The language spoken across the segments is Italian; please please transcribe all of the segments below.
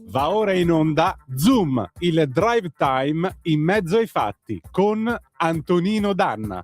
Va ora in onda Zoom, il drive time in mezzo ai fatti con Antonino Danna.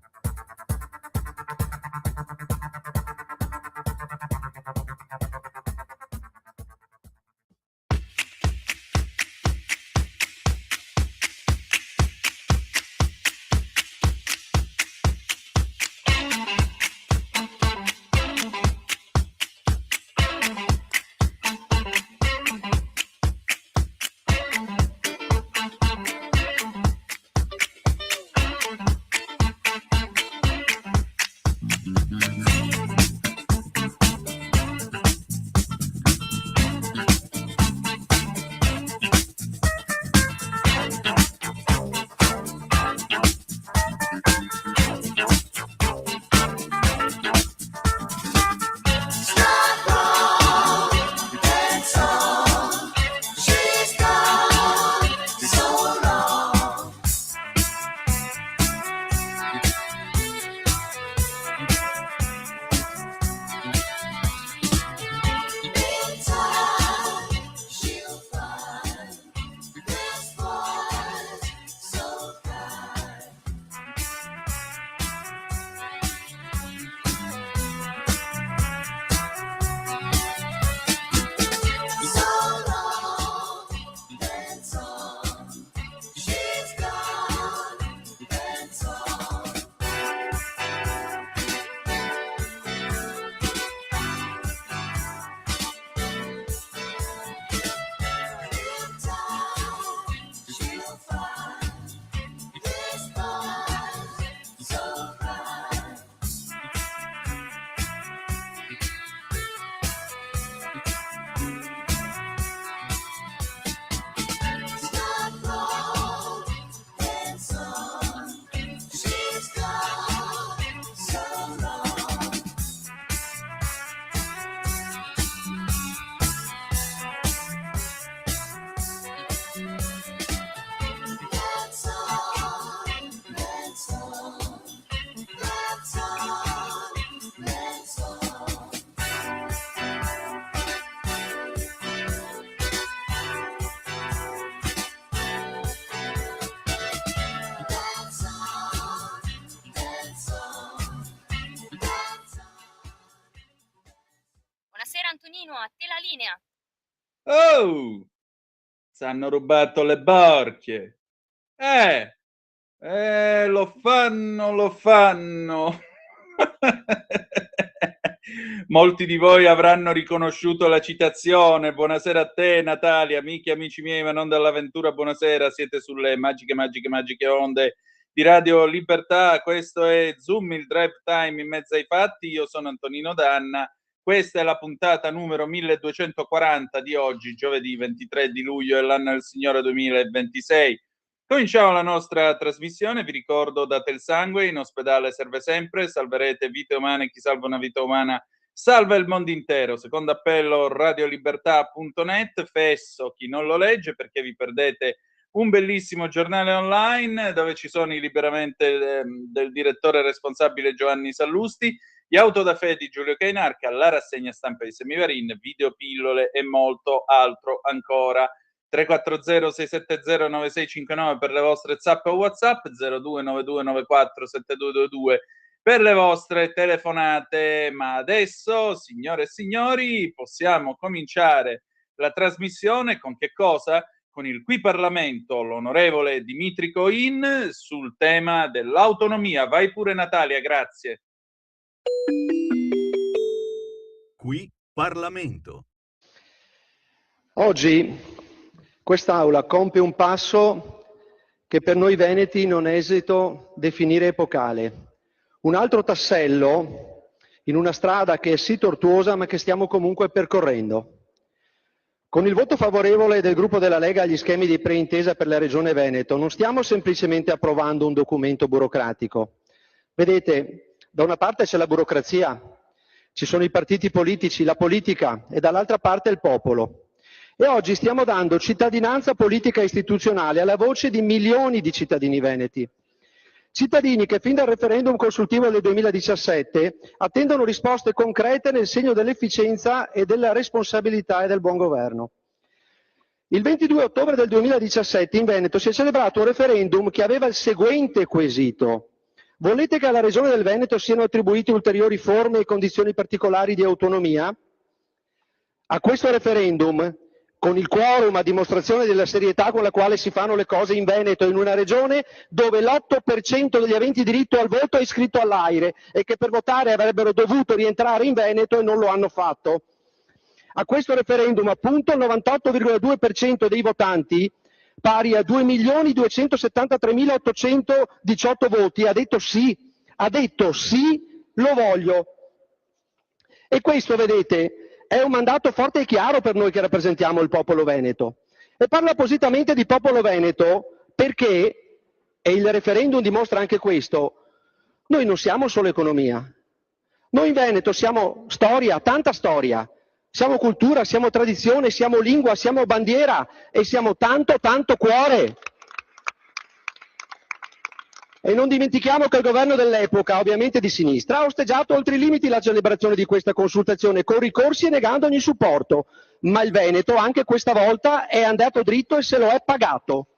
Buonasera Antonino, a te la linea. Oh! S'hanno rubato le borchie. Lo fanno. Molti di voi avranno riconosciuto la citazione. Buonasera a te, Natalia, amici e amici miei, ma non dall'avventura, buonasera. Siete sulle magiche onde di Radio Libertà. Questo è Zoom, il drive time in mezzo ai fatti. Io sono Antonino Danna. Questa è la puntata numero 1240 di oggi, giovedì 23 di luglio dell'anno del Signore 2026. Cominciamo la nostra trasmissione. Vi ricordo, date il sangue, in ospedale serve sempre, salverete vite umane, chi salva una vita umana salva il mondo intero. Secondo appello radiolibertà.net, fesso chi non lo legge perché vi perdete un bellissimo giornale online dove ci sono i liberamente del direttore responsabile Giovanni Sallusti, gli auto da fede di Giulio Cainarca, la rassegna stampa di Semivarin, videopillole e molto altro ancora. 340-670-9659 per le vostre zap o WhatsApp, 0292947222 per le vostre telefonate. Ma adesso, signore e signori, possiamo cominciare la trasmissione con che cosa? Con il Qui Parlamento, l'onorevole Dimitri Coin sul tema dell'autonomia. Vai pure Natalia, grazie. Qui Parlamento. Oggi quest'Aula compie un passo che per noi veneti non esito definire epocale. Un altro tassello in una strada che è sì tortuosa ma che stiamo comunque percorrendo. Con il voto favorevole del gruppo della Lega agli schemi di preintesa per la Regione Veneto non stiamo semplicemente approvando un documento burocratico. Vedete, da una parte c'è la burocrazia, ci sono i partiti politici, la politica e dall'altra parte il popolo. E oggi stiamo dando cittadinanza politica e istituzionale alla voce di milioni di cittadini veneti. Cittadini che fin dal referendum consultivo del 2017 attendono risposte concrete nel segno dell'efficienza e della responsabilità e del buon governo. Il 22 ottobre del 2017 in Veneto si è celebrato un referendum che aveva il seguente quesito. Volete che alla Regione del Veneto siano attribuite ulteriori forme e condizioni particolari di autonomia? A questo referendum, con il quorum a dimostrazione della serietà con la quale si fanno le cose in Veneto, in una regione dove l'8% degli aventi diritto al voto è iscritto all'AIRE e che per votare avrebbero dovuto rientrare in Veneto e non lo hanno fatto. A questo referendum, appunto, il 98,2% dei votanti, pari a 2.273.818 voti, ha detto sì, lo voglio. E questo, vedete, è un mandato forte e chiaro per noi che rappresentiamo il popolo veneto. E parlo appositamente di popolo veneto perché, e il referendum dimostra anche questo, noi non siamo solo economia. Noi in Veneto siamo storia, tanta storia. Siamo cultura, siamo tradizione, siamo lingua, siamo bandiera e siamo tanto, tanto cuore. E non dimentichiamo che il governo dell'epoca, ovviamente di sinistra, ha osteggiato oltre i limiti la celebrazione di questa consultazione con ricorsi e negando ogni supporto. Ma il Veneto anche questa volta è andato dritto e se lo è pagato.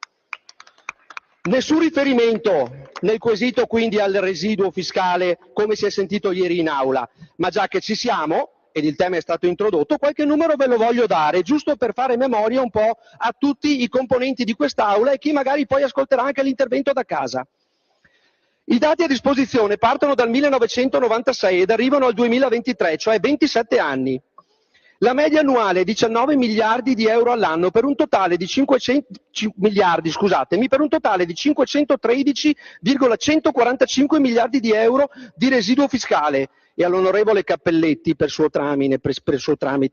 Nessun riferimento nel quesito quindi al residuo fiscale, come si è sentito ieri in aula, ma già che ci siamo, ed il tema è stato introdotto, qualche numero ve lo voglio dare, giusto per fare memoria un po' a tutti i componenti di quest'Aula e chi magari poi ascolterà anche l'intervento da casa. I dati a disposizione partono dal 1996 ed arrivano al 2023, cioè 27 anni. La media annuale è 19 miliardi di euro all'anno per un totale di 513,145 miliardi di euro di residuo fiscale. E all'onorevole Cappelletti, per suo tramite,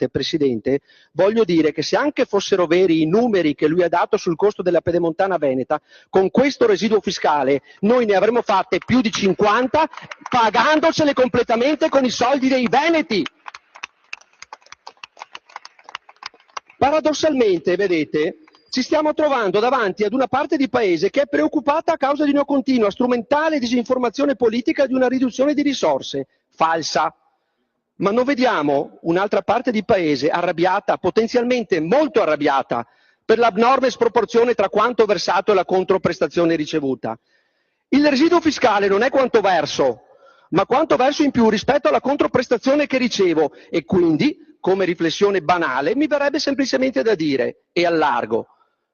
Presidente, voglio dire che se anche fossero veri i numeri che lui ha dato sul costo della pedemontana veneta, con questo residuo fiscale noi ne avremmo fatte più di 50, pagandocele completamente con i soldi dei veneti. Paradossalmente, vedete, ci stiamo trovando davanti ad una parte di paese che è preoccupata a causa di una continua strumentale disinformazione politica di una riduzione di risorse. Falsa. Ma non vediamo un'altra parte di paese arrabbiata, potenzialmente molto arrabbiata, per l'abnorme sproporzione tra quanto versato e la controprestazione ricevuta. Il residuo fiscale non è quanto verso, ma quanto verso in più rispetto alla controprestazione che ricevo e quindi, come riflessione banale, mi verrebbe semplicemente da dire, e allargo,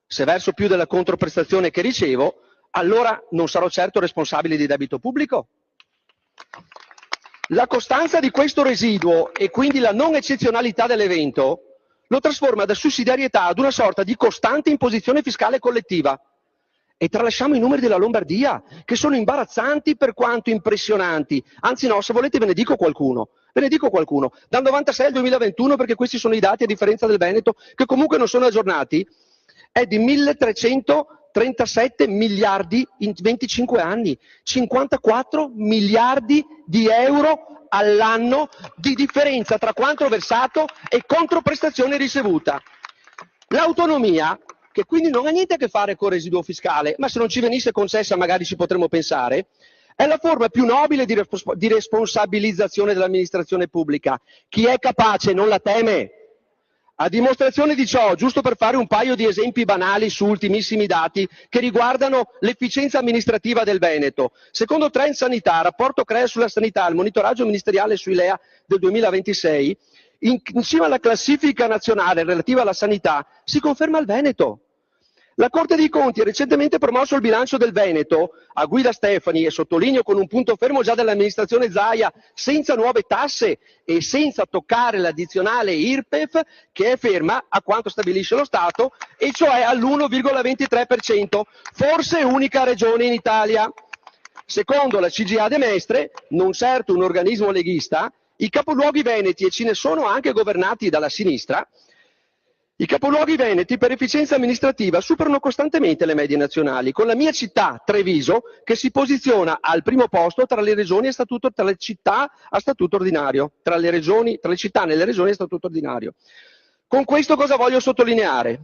se verso più della controprestazione che ricevo, allora non sarò certo responsabile di debito pubblico? La costanza di questo residuo e quindi la non eccezionalità dell'evento lo trasforma da sussidiarietà ad una sorta di costante imposizione fiscale collettiva. E tralasciamo i numeri della Lombardia, che sono imbarazzanti per quanto impressionanti. Anzi no, se volete ve ne dico qualcuno. Dal 96 al 2021, perché questi sono i dati a differenza del Veneto, che comunque non sono aggiornati, è di 1.337 miliardi in 25 anni, 54 miliardi di euro all'anno di differenza tra quanto versato e controprestazione ricevuta. L'autonomia, che quindi non ha niente a che fare con il residuo fiscale, ma se non ci venisse concessa magari ci potremmo pensare, è la forma più nobile di responsabilizzazione dell'amministrazione pubblica. Chi è capace non la teme. A dimostrazione di ciò, giusto per fare un paio di esempi banali su ultimissimi dati che riguardano l'efficienza amministrativa del Veneto. Secondo Trend Sanità, rapporto CREA sulla sanità, il monitoraggio ministeriale sui LEA del 2026, insieme alla classifica nazionale relativa alla sanità, si conferma il Veneto. La Corte dei Conti ha recentemente promosso il bilancio del Veneto a guida Stefani, e sottolineo con un punto fermo già dell'amministrazione Zaia, senza nuove tasse e senza toccare l'addizionale IRPEF, che è ferma a quanto stabilisce lo Stato, e cioè all'1,23%, forse unica regione in Italia. Secondo la CGA de Mestre, non certo un organismo leghista, i capoluoghi veneti, e ce ne sono anche governati dalla sinistra, i capoluoghi veneti per efficienza amministrativa superano costantemente le medie nazionali, con la mia città, Treviso, che si posiziona al primo posto tra le regioni tra le città a statuto ordinario, tra le città nelle regioni a statuto ordinario. Con questo cosa voglio sottolineare?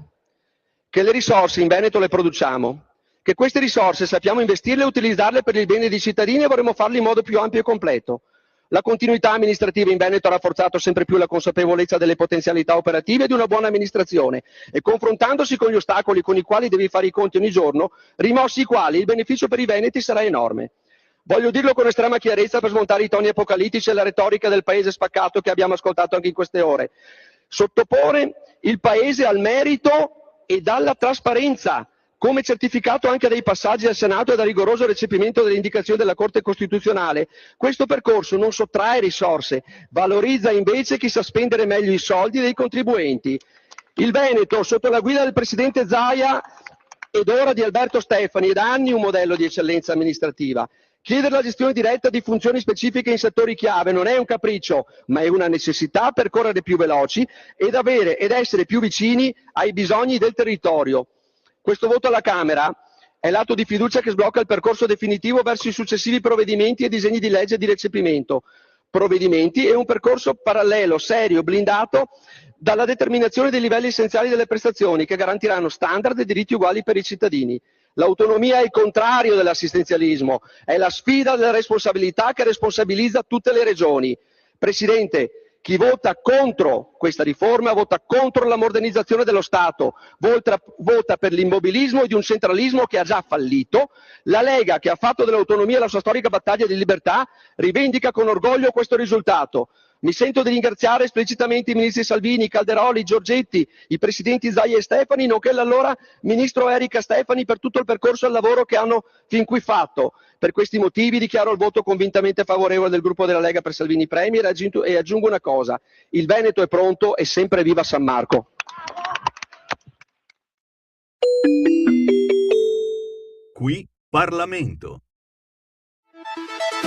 Che le risorse in Veneto le produciamo, che queste risorse sappiamo investirle e utilizzarle per il bene dei cittadini e vorremmo farlo in modo più ampio e completo. La continuità amministrativa in Veneto ha rafforzato sempre più la consapevolezza delle potenzialità operative di una buona amministrazione e confrontandosi con gli ostacoli con i quali devi fare i conti ogni giorno, rimossi i quali il beneficio per i veneti sarà enorme. Voglio dirlo con estrema chiarezza per smontare i toni apocalittici e la retorica del paese spaccato che abbiamo ascoltato anche in queste ore. Sottoporre il paese al merito e alla trasparenza, come certificato anche dai passaggi al Senato e dal rigoroso recepimento delle indicazioni della Corte Costituzionale. Questo percorso non sottrae risorse, valorizza invece chi sa spendere meglio i soldi dei contribuenti. Il Veneto, sotto la guida del presidente Zaia ed ora di Alberto Stefani, è da anni un modello di eccellenza amministrativa. Chiedere la gestione diretta di funzioni specifiche in settori chiave non è un capriccio, ma è una necessità per correre più veloci ed essere più vicini ai bisogni del territorio. Questo voto alla Camera è l'atto di fiducia che sblocca il percorso definitivo verso i successivi provvedimenti e disegni di legge di recepimento. Provvedimenti e un percorso parallelo, serio, blindato dalla determinazione dei livelli essenziali delle prestazioni che garantiranno standard e diritti uguali per i cittadini. L'autonomia è il contrario dell'assistenzialismo, è la sfida della responsabilità che responsabilizza tutte le regioni. Presidente, chi vota contro questa riforma vota contro la modernizzazione dello Stato, vota per l'immobilismo di un centralismo che ha già fallito. La Lega, che ha fatto dell'autonomia la sua storica battaglia di libertà, rivendica con orgoglio questo risultato. Mi sento di ringraziare esplicitamente i ministri Salvini, Calderoli, Giorgetti, i presidenti Zaia e Stefani, nonché l'allora ministro Erika Stefani per tutto il percorso e il lavoro che hanno fin qui fatto. Per questi motivi dichiaro il voto convintamente favorevole del gruppo della Lega per Salvini Premier e aggiungo una cosa: il Veneto è pronto e sempre viva San Marco. Qui Parlamento.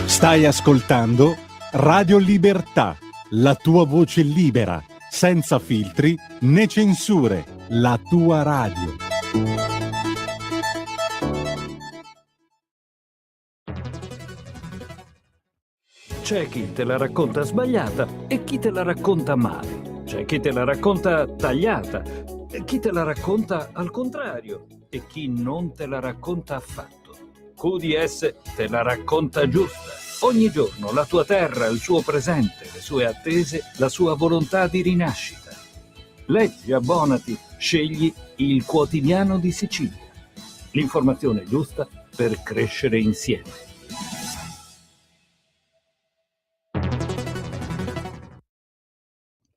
Stai ascoltando Radio Libertà, la tua voce libera, senza filtri né censure, la tua radio. C'è chi te la racconta sbagliata e chi te la racconta male. C'è chi te la racconta tagliata e chi te la racconta al contrario e chi non te la racconta affatto. QDS te la racconta giusta. Ogni giorno la tua terra, il suo presente, le sue attese, la sua volontà di rinascita. Leggi, abbonati, scegli il Quotidiano di Sicilia. L'informazione giusta per crescere insieme.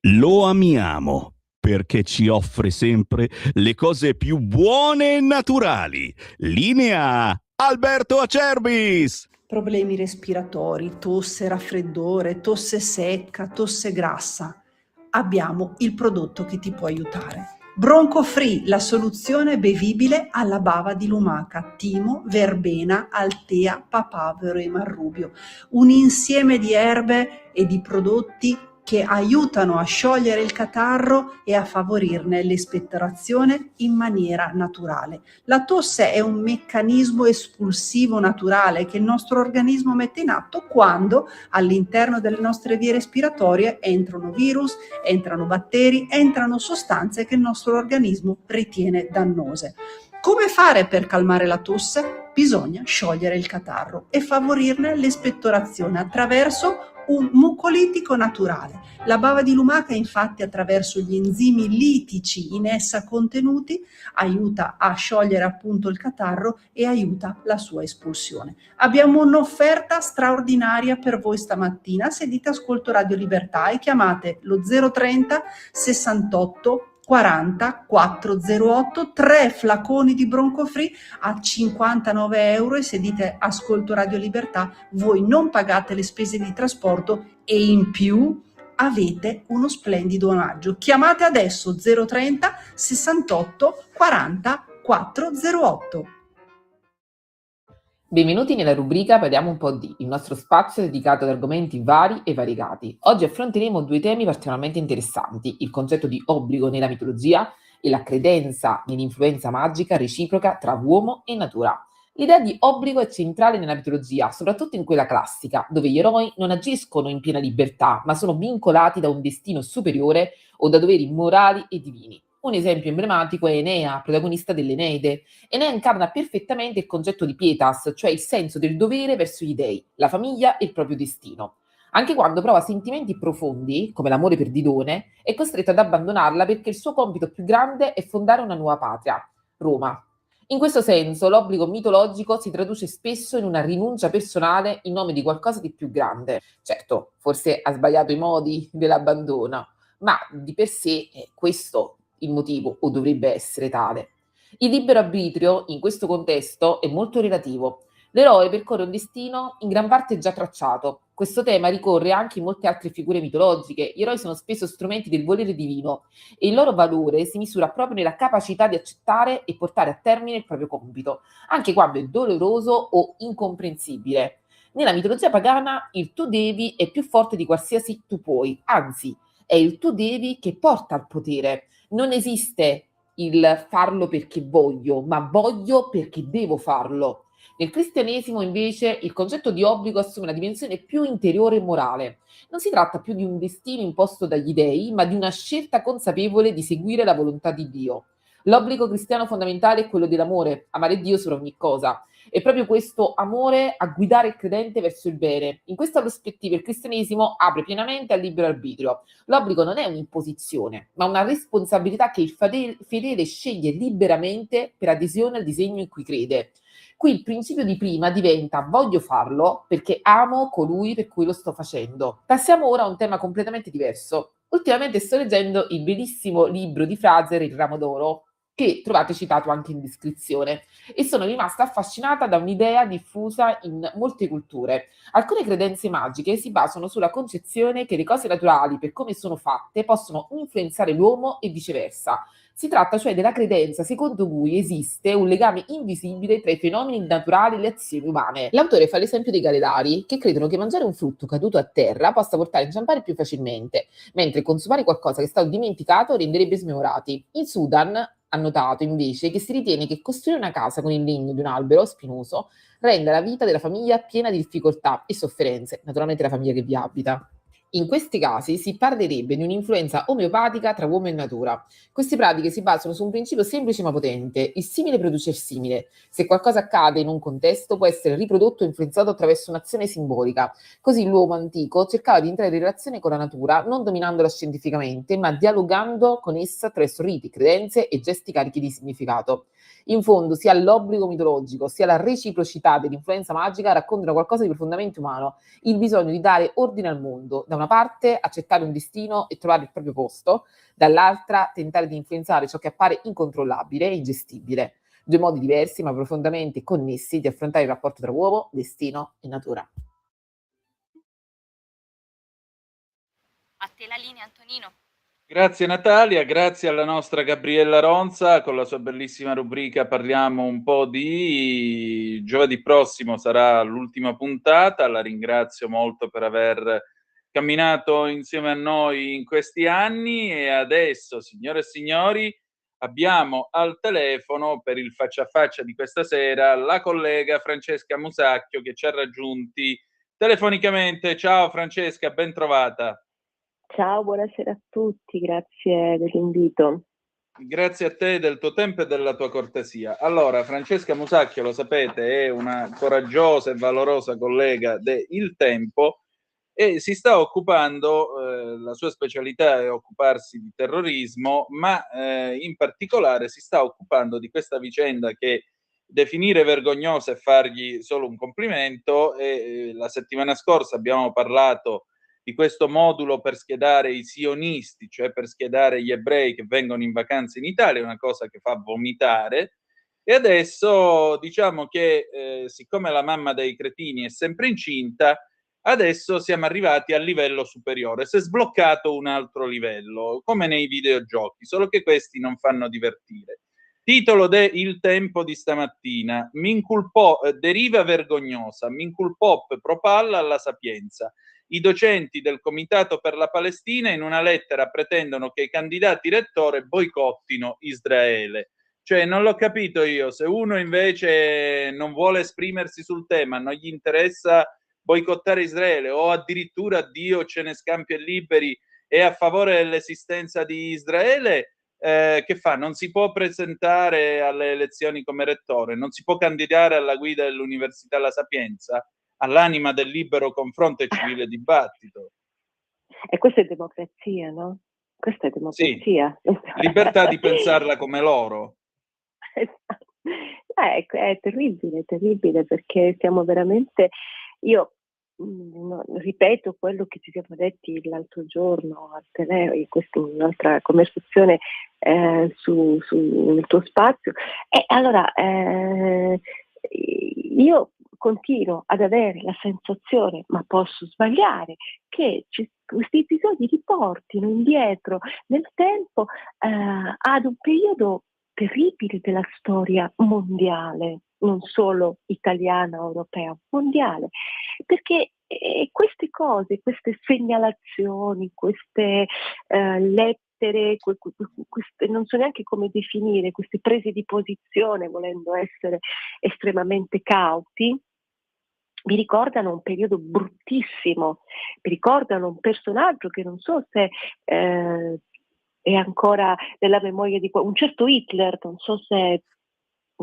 Lo amiamo perché ci offre sempre le cose più buone e naturali. Linea Alberto Acerbis. Problemi respiratori, tosse, raffreddore, tosse secca, tosse grassa. Abbiamo il prodotto che ti può aiutare. Bronco Free, la soluzione bevibile alla bava di lumaca, timo, verbena, altea, papavero e marrubio. Un insieme di erbe e di prodotti che aiutano a sciogliere il catarro e a favorirne l'espettorazione in maniera naturale. La tosse è un meccanismo espulsivo naturale che il nostro organismo mette in atto quando all'interno delle nostre vie respiratorie entrano virus, entrano batteri, entrano sostanze che il nostro organismo ritiene dannose. Come fare per calmare la tosse? Bisogna sciogliere il catarro e favorirne l'espettorazione attraverso un mucolitico naturale. La bava di lumaca, infatti, attraverso gli enzimi litici in essa contenuti, aiuta a sciogliere appunto il catarro e aiuta la sua espulsione. Abbiamo un'offerta straordinaria per voi stamattina. Se dite ascolto Radio Libertà e chiamate lo 030 68 40 408, 3 flaconi di Bronco Free a 59 euro e se dite ascolto Radio Libertà voi non pagate le spese di trasporto e in più avete uno splendido omaggio. Chiamate adesso 030 68 40 408. Benvenuti nella rubrica Parliamo un po' di, il nostro spazio dedicato ad argomenti vari e variegati. Oggi affronteremo due temi particolarmente interessanti, il concetto di obbligo nella mitologia e la credenza nell'influenza magica reciproca tra uomo e natura. L'idea di obbligo è centrale nella mitologia, soprattutto in quella classica, dove gli eroi non agiscono in piena libertà, ma sono vincolati da un destino superiore o da doveri morali e divini. Un esempio emblematico è Enea, protagonista dell'Eneide. Enea incarna perfettamente il concetto di pietas, cioè il senso del dovere verso gli dei, la famiglia e il proprio destino. Anche quando prova sentimenti profondi, come l'amore per Didone, è costretto ad abbandonarla perché il suo compito più grande è fondare una nuova patria, Roma. In questo senso, l'obbligo mitologico si traduce spesso in una rinuncia personale in nome di qualcosa di più grande. Certo, forse ha sbagliato i modi dell'abbandono, ma di per sé è questo il motivo, o dovrebbe essere tale. Il libero arbitrio, in questo contesto, è molto relativo. L'eroe percorre un destino in gran parte già tracciato. Questo tema ricorre anche in molte altre figure mitologiche. Gli eroi sono spesso strumenti del volere divino e il loro valore si misura proprio nella capacità di accettare e portare a termine il proprio compito, anche quando è doloroso o incomprensibile. Nella mitologia pagana il tu devi è più forte di qualsiasi tu puoi, anzi è il tu devi che porta al potere. Non esiste il farlo perché voglio, ma voglio perché devo farlo. Nel cristianesimo, invece, il concetto di obbligo assume una dimensione più interiore e morale. Non si tratta più di un destino imposto dagli dei, ma di una scelta consapevole di seguire la volontà di Dio. L'obbligo cristiano fondamentale è quello dell'amore, amare Dio sopra ogni cosa. È proprio questo amore a guidare il credente verso il bene. In questa prospettiva il cristianesimo apre pienamente al libero arbitrio. L'obbligo non è un'imposizione, ma una responsabilità che il fedele sceglie liberamente per adesione al disegno in cui crede. Qui il principio di prima diventa voglio farlo perché amo colui per cui lo sto facendo. Passiamo ora a un tema completamente diverso. Ultimamente sto leggendo il bellissimo libro di Fraser, Il ramo d'oro, che trovate citato anche in descrizione, e sono rimasta affascinata da un'idea diffusa in molte culture. Alcune credenze magiche si basano sulla concezione che le cose naturali, per come sono fatte, possono influenzare l'uomo e viceversa. Si tratta cioè della credenza secondo cui esiste un legame invisibile tra i fenomeni naturali e le azioni umane. L'autore fa l'esempio dei Galedari, che credono che mangiare un frutto caduto a terra possa portare a inciampare più facilmente, mentre consumare qualcosa che è stato dimenticato renderebbe smemorati. In Sudan ha notato invece che si ritiene che costruire una casa con il legno di un albero spinoso renda la vita della famiglia piena di difficoltà e sofferenze, naturalmente la famiglia che vi abita. In questi casi si parlerebbe di un'influenza omeopatica tra uomo e natura. Queste pratiche si basano su un principio semplice ma potente: il simile produce il simile. Se qualcosa accade in un contesto, può essere riprodotto o influenzato attraverso un'azione simbolica. Così l'uomo antico cercava di entrare in relazione con la natura, non dominandola scientificamente, ma dialogando con essa attraverso riti, credenze e gesti carichi di significato. In fondo, sia l'obbligo mitologico sia la reciprocità dell'influenza magica raccontano qualcosa di profondamente umano: il bisogno di dare ordine al mondo. Da una parte accettare un destino e trovare il proprio posto, dall'altra tentare di influenzare ciò che appare incontrollabile e ingestibile. Due modi diversi ma profondamente connessi di affrontare il rapporto tra uomo, destino e natura. A te la linea, Antonino. Grazie Natalia, grazie alla nostra Gabriella Ronza con la sua bellissima rubrica Parliamo un po' di... Giovedì prossimo sarà l'ultima puntata, la ringrazio molto per aver camminato insieme a noi in questi anni e adesso, signore e signori, abbiamo al telefono per il faccia a faccia di questa sera la collega Francesca Musacchio che ci ha raggiunti telefonicamente. Ciao Francesca, ben trovata. Ciao, buonasera a tutti, grazie dell'invito. Grazie a te del tuo tempo e della tua cortesia. Allora, Francesca Musacchio, lo sapete, è una coraggiosa e valorosa collega de Il Tempo e si sta occupando, la sua specialità è occuparsi di terrorismo, ma in particolare si sta occupando di questa vicenda che definire vergognosa è fargli solo un complimento e la settimana scorsa abbiamo parlato di questo modulo per schedare i sionisti, cioè per schedare gli ebrei che vengono in vacanza in Italia, è una cosa che fa vomitare. E adesso diciamo che siccome la mamma dei cretini è sempre incinta, adesso siamo arrivati al livello superiore, si è sbloccato un altro livello, come nei videogiochi, solo che questi non fanno divertire. Titolo de Il Tempo di stamattina: deriva vergognosa, Minculpop propalla alla Sapienza. I docenti del Comitato per la Palestina in una lettera pretendono che i candidati rettore boicottino Israele. Cioè, non l'ho capito io, se uno invece non vuole esprimersi sul tema, non gli interessa boicottare Israele o addirittura Dio ce ne scampi e liberi è a favore dell'esistenza di Israele, che fa? Non si può presentare alle elezioni come rettore, non si può candidare alla guida dell'Università La Sapienza? all'anima del libero confronto e civile dibattito. E questa è democrazia, no? Questa è democrazia. Libertà di pensarla come loro. Ecco, è terribile perché siamo veramente... Io ripeto quello che ci siamo detti l'altro giorno al telefono, in questa un'altra conversazione sul tuo spazio. E allora io continuo ad avere la sensazione, ma posso sbagliare, che questi episodi riportino indietro nel tempo ad un periodo terribile della storia mondiale, non solo italiana, europea, mondiale, perché queste cose, queste segnalazioni, queste lettere, queste, non so neanche come definire, queste prese di posizione, volendo essere estremamente cauti, mi ricordano un periodo bruttissimo, mi ricordano un personaggio che non so se è ancora nella memoria di un certo Hitler, non so se...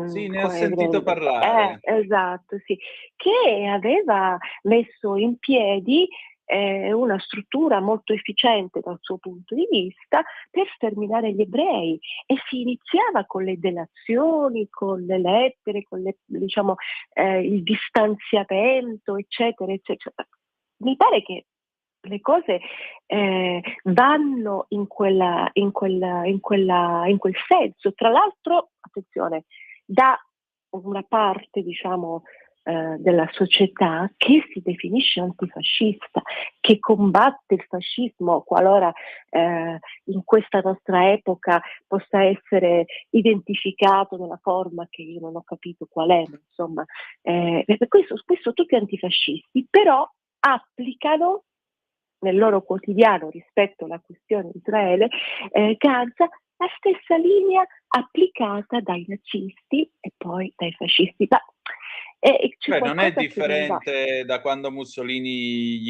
Sì, ne ho sentito parlare. Esatto, sì, che aveva messo in piedi una struttura molto efficiente dal suo punto di vista per sterminare gli ebrei, e si iniziava con le delazioni, con le lettere, con il distanziamento, eccetera, eccetera. Mi pare che le cose vanno in quel senso. Tra l'altro, attenzione, da una parte, della società che si definisce antifascista, che combatte il fascismo qualora in questa nostra epoca possa essere identificato nella forma che io non ho capito qual è, ma insomma, per questo tutti antifascisti, però applicano nel loro quotidiano rispetto alla questione di Israele, Gaza, la stessa linea applicata dai nazisti e poi dai fascisti. Ma, non è differente da quando Mussolini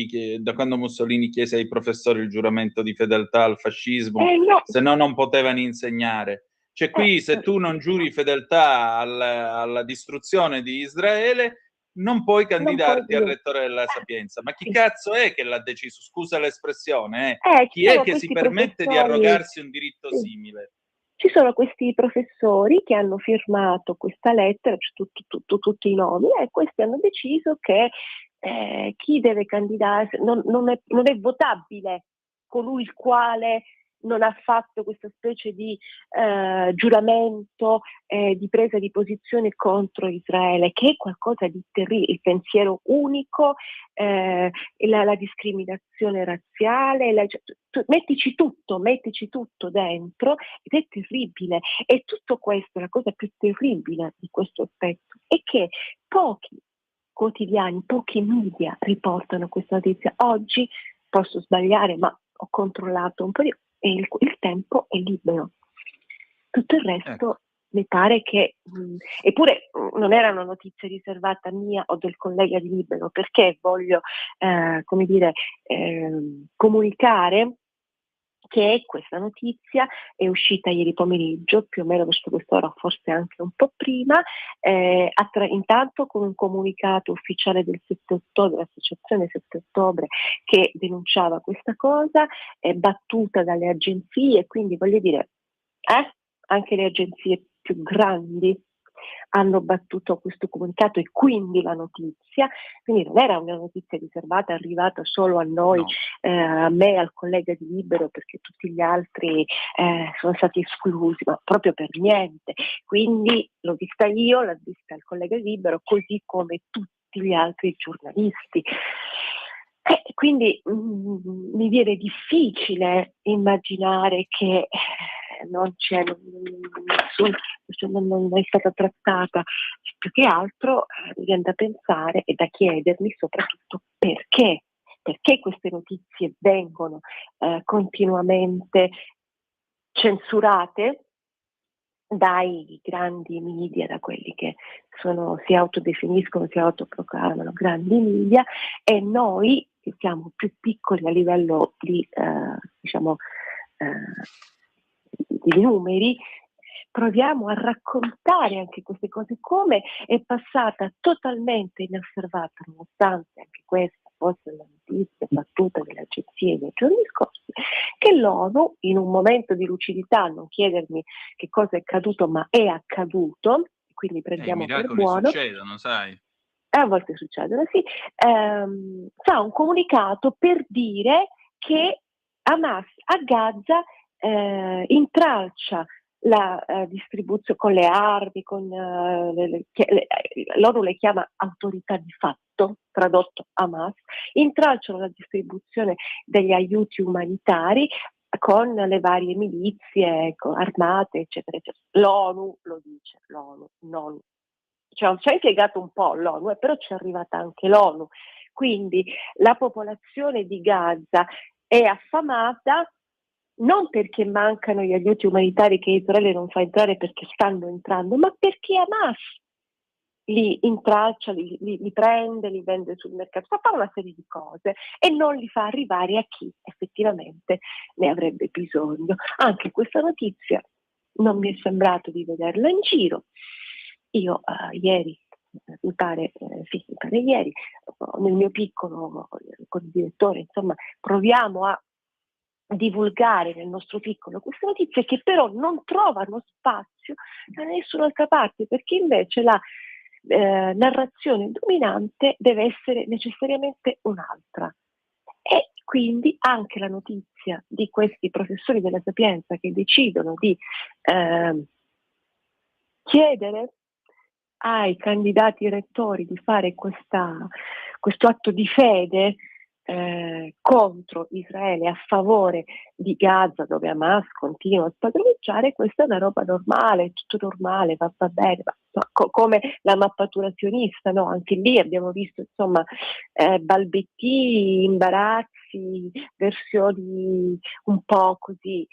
chiese ai professori il giuramento di fedeltà al fascismo, no. se no non potevano insegnare. Cioè qui se tu non giuri fedeltà alla distruzione di Israele, non puoi candidarti al rettore della Sapienza. Ma chi cazzo è che l'ha deciso? Scusa l'espressione, chi è che si permette di arrogarsi un diritto simile? Ci sono questi professori che hanno firmato questa lettera, tutti i nomi, e questi hanno deciso che chi deve candidarsi non è votabile colui il quale non ha fatto questa specie di giuramento, di presa di posizione contro Israele, che è qualcosa di terribile, il pensiero unico, la discriminazione razziale, mettici tutto dentro, ed è terribile. E tutto questo, la cosa più terribile di questo aspetto è che pochi quotidiani, pochi media riportano questa notizia. Oggi posso sbagliare, ma ho controllato un po' e il tempo è libero. Tutto il resto mi pare che, eppure non era una notizia riservata mia o del collega di Libero, perché voglio, comunicare che questa notizia è uscita ieri pomeriggio, più o meno verso quest'ora, forse anche un po' prima, intanto con un comunicato ufficiale del 7 ottobre, l'associazione 7 ottobre, che denunciava questa cosa, battuta dalle agenzie, quindi voglio dire, anche le agenzie più grandi hanno battuto questo comunicato, e quindi la notizia, quindi non era una notizia riservata, arrivata solo a noi, a me, al collega di Libero, perché tutti gli altri sono stati esclusi, ma proprio per niente. Quindi l'ho vista io, l'ha vista il collega di Libero, così come tutti gli altri giornalisti. Quindi mi viene difficile immaginare che non è stata trattata. Più che altro viene da pensare e da chiedermi soprattutto perché queste notizie vengono continuamente censurate dai grandi media, da quelli che si autodefiniscono, si autoproclamano grandi media, e noi che siamo più piccoli a livello di numeri, proviamo a raccontare anche queste cose, come è passata totalmente inosservata, nonostante anche questa fosse la notizia battuta delle agenzie nei giorni scorsi, che l'ONU, in un momento di lucidità, non chiedermi che cosa è accaduto, ma è accaduto, quindi prendiamo per miracoli buono. succedono, sai. A volte succedono, sì, fa un comunicato per dire che Hamas a Gaza intralcia la distribuzione con le armi, con l'ONU le chiama autorità di fatto, tradotto Hamas, intralciano la distribuzione degli aiuti umanitari con le varie milizie armate, eccetera, eccetera. L'ONU lo dice, l'ONU non. Ci ha impiegato un po' l'ONU, però ci è arrivata anche l'ONU. Quindi la popolazione di Gaza è affamata non perché mancano gli aiuti umanitari che Israele non fa entrare perché stanno entrando, ma perché Hamas li intralcia, li prende, li vende sul mercato, fa una serie di cose e non li fa arrivare a chi effettivamente ne avrebbe bisogno. Anche questa notizia non mi è sembrato di vederla in giro. Io ieri, mi pare ieri, nel mio piccolo con il direttore, insomma, proviamo a divulgare nel nostro piccolo queste notizie che però non trovano spazio da nessun'altra parte, perché invece la narrazione dominante deve essere necessariamente un'altra. E quindi anche la notizia di questi professori della Sapienza che decidono di chiedere ai candidati rettori di fare questo atto di fede contro Israele a favore di Gaza, dove Hamas continua a spadroneggiare, questa è una roba normale, è tutto normale, va bene, come la mappatura sionista, no? Anche lì abbiamo visto insomma balbetti, imbarazzi, versioni un po' così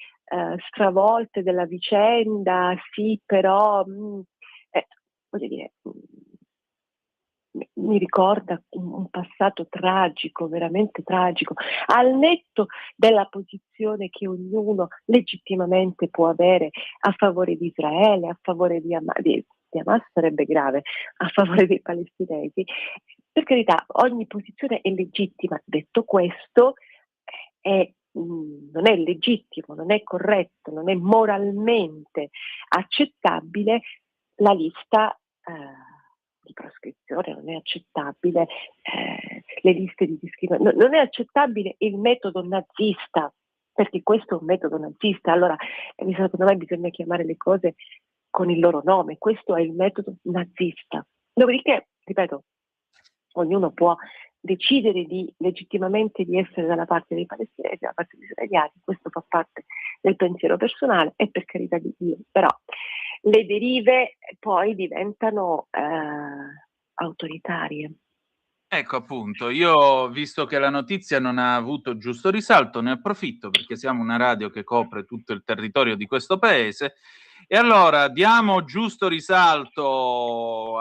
stravolte della vicenda, sì, però voglio dire, mi ricorda un passato tragico, veramente tragico, al netto della posizione che ognuno legittimamente può avere a favore di Israele, a favore di Hamas sarebbe grave, a favore dei palestinesi. Per carità, ogni posizione è legittima. Detto questo, non è legittimo, non è corretto, non è moralmente accettabile la lista di proscrizione, non è accettabile le liste di discriminazione, non è accettabile il metodo nazista, perché questo è un metodo nazista. Allora, secondo me bisogna chiamare le cose con il loro nome, questo è il metodo nazista. Dopodiché, ripeto, ognuno può decidere legittimamente di essere dalla parte dei palestinesi, dalla parte degli israeliani, questo fa parte del pensiero personale e per carità di Dio, però le derive poi diventano autoritarie. Ecco appunto, io visto che la notizia non ha avuto giusto risalto, ne approfitto perché siamo una radio che copre tutto il territorio di questo paese e allora diamo giusto risalto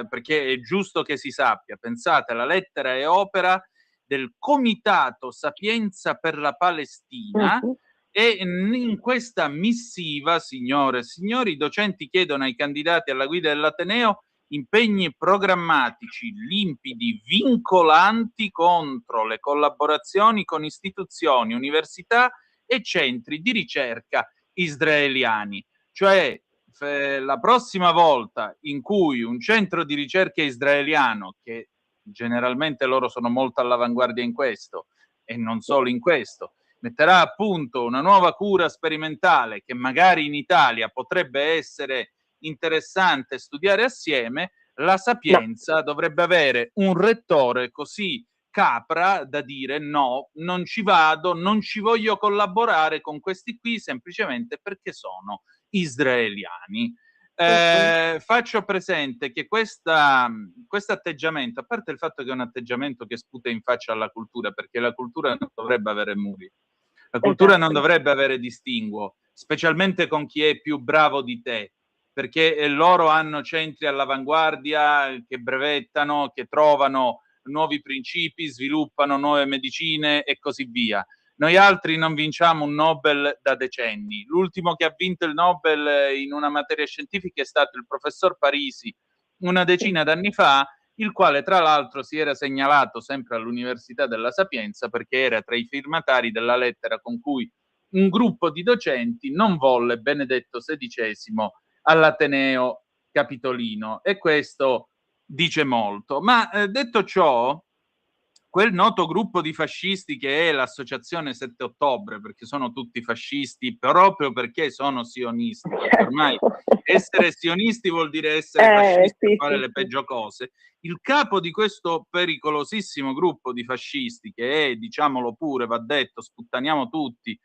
perché è giusto che si sappia. Pensate, la lettera è opera del Comitato Sapienza per la Palestina. E in questa missiva, signore e signori, i docenti chiedono ai candidati alla guida dell'Ateneo impegni programmatici limpidi, vincolanti contro le collaborazioni con istituzioni, università e centri di ricerca israeliani. Cioè, la prossima volta in cui un centro di ricerca israeliano, che generalmente loro sono molto all'avanguardia in questo, e non solo in questo, metterà a punto una nuova cura sperimentale che magari in Italia potrebbe essere interessante studiare assieme, la Sapienza dovrebbe avere un rettore così capra da dire no, non ci vado, non ci voglio collaborare con questi qui semplicemente perché sono israeliani. Faccio presente che questo atteggiamento, a parte il fatto che è un atteggiamento che sputa in faccia alla cultura, perché la cultura non dovrebbe avere muri, la cultura non dovrebbe avere distinguo, specialmente con chi è più bravo di te, perché loro hanno centri all'avanguardia che brevettano, che trovano nuovi principi, sviluppano nuove medicine e così via. Noi altri non vinciamo un Nobel da decenni. L'ultimo che ha vinto il Nobel in una materia scientifica è stato il professor Parisi una decina d'anni fa, il quale tra l'altro si era segnalato sempre all'Università della Sapienza perché era tra i firmatari della lettera con cui un gruppo di docenti non volle Benedetto XVI all'Ateneo Capitolino, e questo dice molto. Ma detto ciò, quel noto gruppo di fascisti che è l'Associazione 7 Ottobre, perché sono tutti fascisti proprio perché sono sionisti, perché ormai essere sionisti vuol dire essere fascisti e fare le peggio cose. Il capo di questo pericolosissimo gruppo di fascisti, che è, diciamolo pure, va detto, sputtaniamo tutti,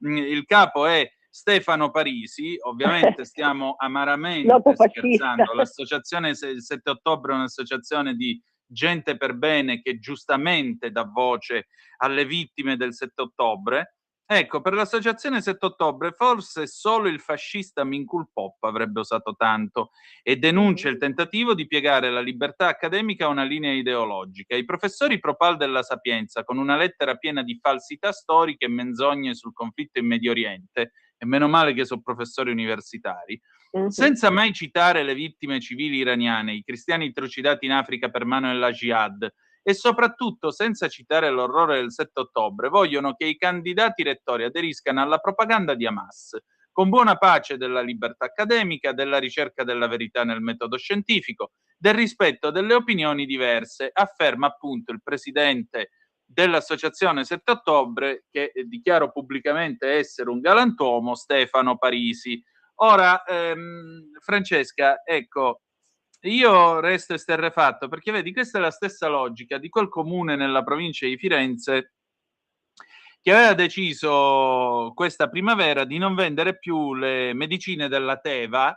il capo è Stefano Parisi, ovviamente stiamo amaramente scherzando. L'Associazione 7 Ottobre è un'associazione di gente per bene che giustamente dà voce alle vittime del 7 ottobre. Ecco, per l'Associazione 7 Ottobre forse solo il fascista Minkul Pop avrebbe usato tanto, e denuncia il tentativo di piegare la libertà accademica a una linea ideologica. I professori Propal della Sapienza, con una lettera piena di falsità storiche e menzogne sul conflitto in Medio Oriente, e meno male che sono professori universitari, senza mai citare le vittime civili iraniane, i cristiani trucidati in Africa per mano della Jihad, e soprattutto senza citare l'orrore del 7 ottobre, vogliono che i candidati rettori aderiscano alla propaganda di Hamas, con buona pace della libertà accademica, della ricerca della verità nel metodo scientifico, del rispetto delle opinioni diverse, afferma appunto il presidente dell'Associazione 7 ottobre, che dichiaro pubblicamente essere un galantuomo, Stefano Parisi. Ora, Francesca, ecco, io resto esterrefatto perché vedi, questa è la stessa logica di quel comune nella provincia di Firenze che aveva deciso questa primavera di non vendere più le medicine della Teva.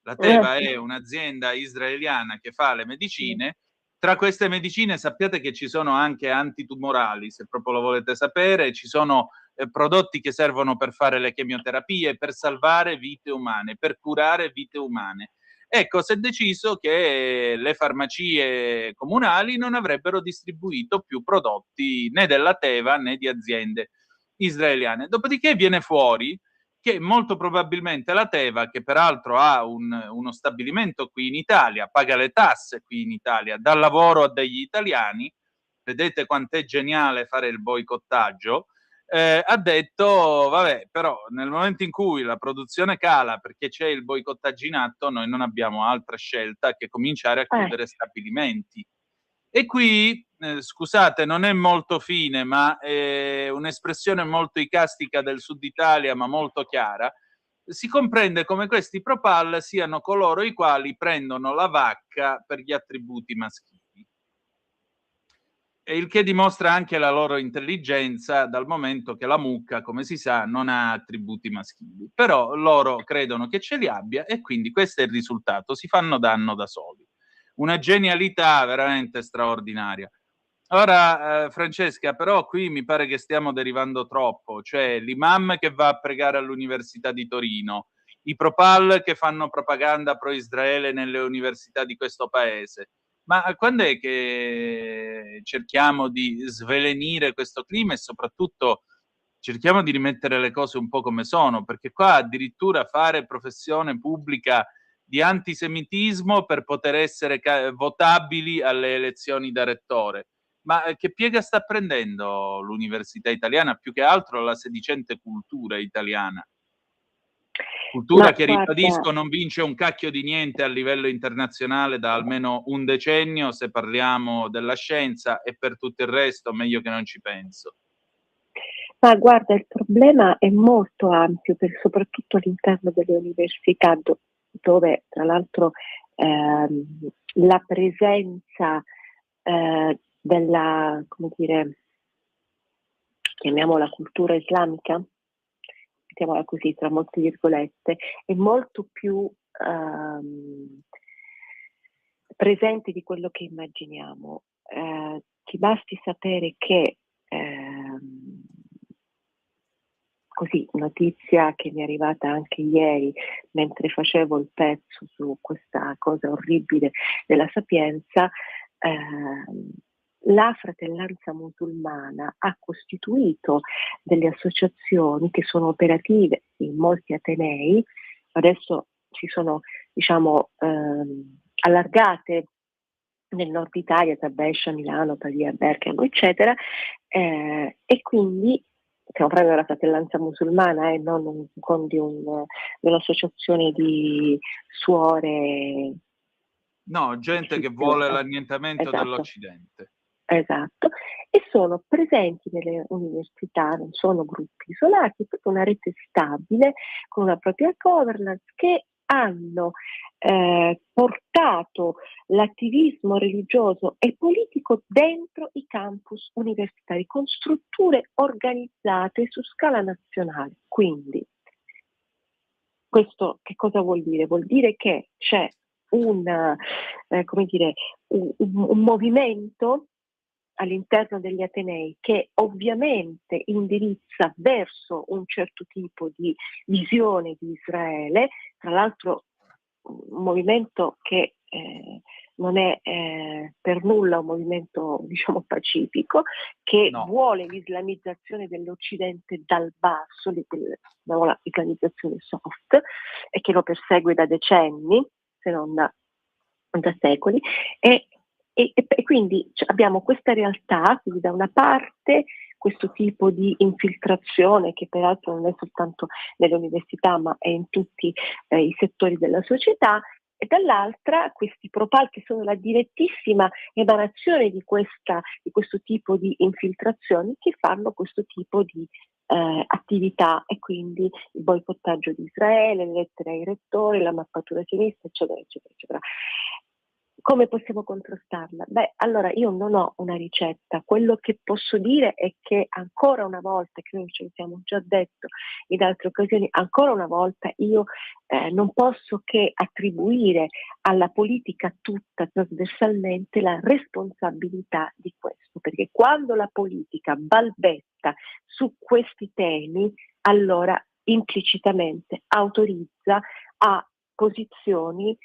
La Teva è un'azienda israeliana che fa le medicine. Tra queste medicine sappiate che ci sono anche antitumorali, se proprio lo volete sapere, ci sono prodotti che servono per fare le chemioterapie, per salvare vite umane, per curare vite umane. Ecco, si è deciso che le farmacie comunali non avrebbero distribuito più prodotti né della Teva né di aziende israeliane. Dopodiché viene fuori che molto probabilmente la Teva, che peraltro ha uno stabilimento qui in Italia, paga le tasse qui in Italia, dà lavoro a degli italiani, vedete quant'è geniale fare il boicottaggio, ha detto, vabbè, però nel momento in cui la produzione cala perché c'è il boicottaggio in atto, noi non abbiamo altra scelta che cominciare a chiudere stabilimenti. E qui, scusate, non è molto fine, ma è un'espressione molto icastica del Sud Italia, ma molto chiara. Si comprende come questi Propal siano coloro i quali prendono la vacca per gli attributi maschili. E il che dimostra anche la loro intelligenza, dal momento che la mucca, come si sa, non ha attributi maschili. Però loro credono che ce li abbia e quindi questo è il risultato, si fanno danno da soli. Una genialità veramente straordinaria. Ora, Francesca, però qui mi pare che stiamo derivando troppo, cioè l'imam che va a pregare all'Università di Torino, i Propal che fanno propaganda pro-Israele nelle università di questo paese. Ma quando è che cerchiamo di svelenire questo clima e soprattutto cerchiamo di rimettere le cose un po' come sono? Perché qua addirittura fare professione pubblica di antisemitismo per poter essere votabili alle elezioni da rettore. Ma che piega sta prendendo l'università italiana, più che altro la sedicente cultura italiana? Cultura che, ribadisco, non vince un cacchio di niente a livello internazionale da almeno un decennio, se parliamo della scienza, e per tutto il resto meglio che non ci penso. Ma guarda, il problema è molto ampio, soprattutto all'interno delle università, dove tra l'altro la presenza della, come dire, chiamiamola cultura islamica, mettiamola così tra molte virgolette, è molto più presente di quello che immaginiamo. Ti basti sapere che così, notizia che mi è arrivata anche ieri mentre facevo il pezzo su questa cosa orribile della Sapienza, la Fratellanza Musulmana ha costituito delle associazioni che sono operative in molti atenei, adesso si sono, diciamo, allargate nel nord Italia, tra Brescia, Milano, Pavia, Bergamo, eccetera, e quindi stiamo parlando della Fratellanza Musulmana e non di un'associazione di suore. No, gente che vuole l'annientamento esatto. dell'Occidente. Esatto, e sono presenti nelle università, non sono gruppi isolati, è proprio una rete stabile con una propria governance che hanno portato l'attivismo religioso e politico dentro i campus universitari con strutture organizzate su scala nazionale. Quindi questo che cosa vuol dire? Vuol dire che c'è un movimento all'interno degli atenei che ovviamente indirizza verso un certo tipo di visione di Israele, tra l'altro un movimento che non è per nulla un movimento, diciamo, pacifico, che vuole l'islamizzazione dell'Occidente dal basso, la islamizzazione soft, e che lo persegue da decenni, se non da secoli, e quindi abbiamo questa realtà, quindi da una parte questo tipo di infiltrazione che peraltro non è soltanto nelle università ma è in tutti i settori della società, e dall'altra questi propal che sono la direttissima emanazione di questo tipo di infiltrazioni che fanno questo tipo di attività, e quindi il boicottaggio di Israele, le lettere ai rettori, la mappatura sinistra, eccetera, eccetera, eccetera. Come possiamo contrastarla? Beh, allora io non ho una ricetta, quello che posso dire è che ancora una volta, che noi ce lo siamo già detto in altre occasioni, ancora una volta io non posso che attribuire alla politica tutta trasversalmente la responsabilità di questo, perché quando la politica balbetta su questi temi, allora implicitamente autorizza a posizioni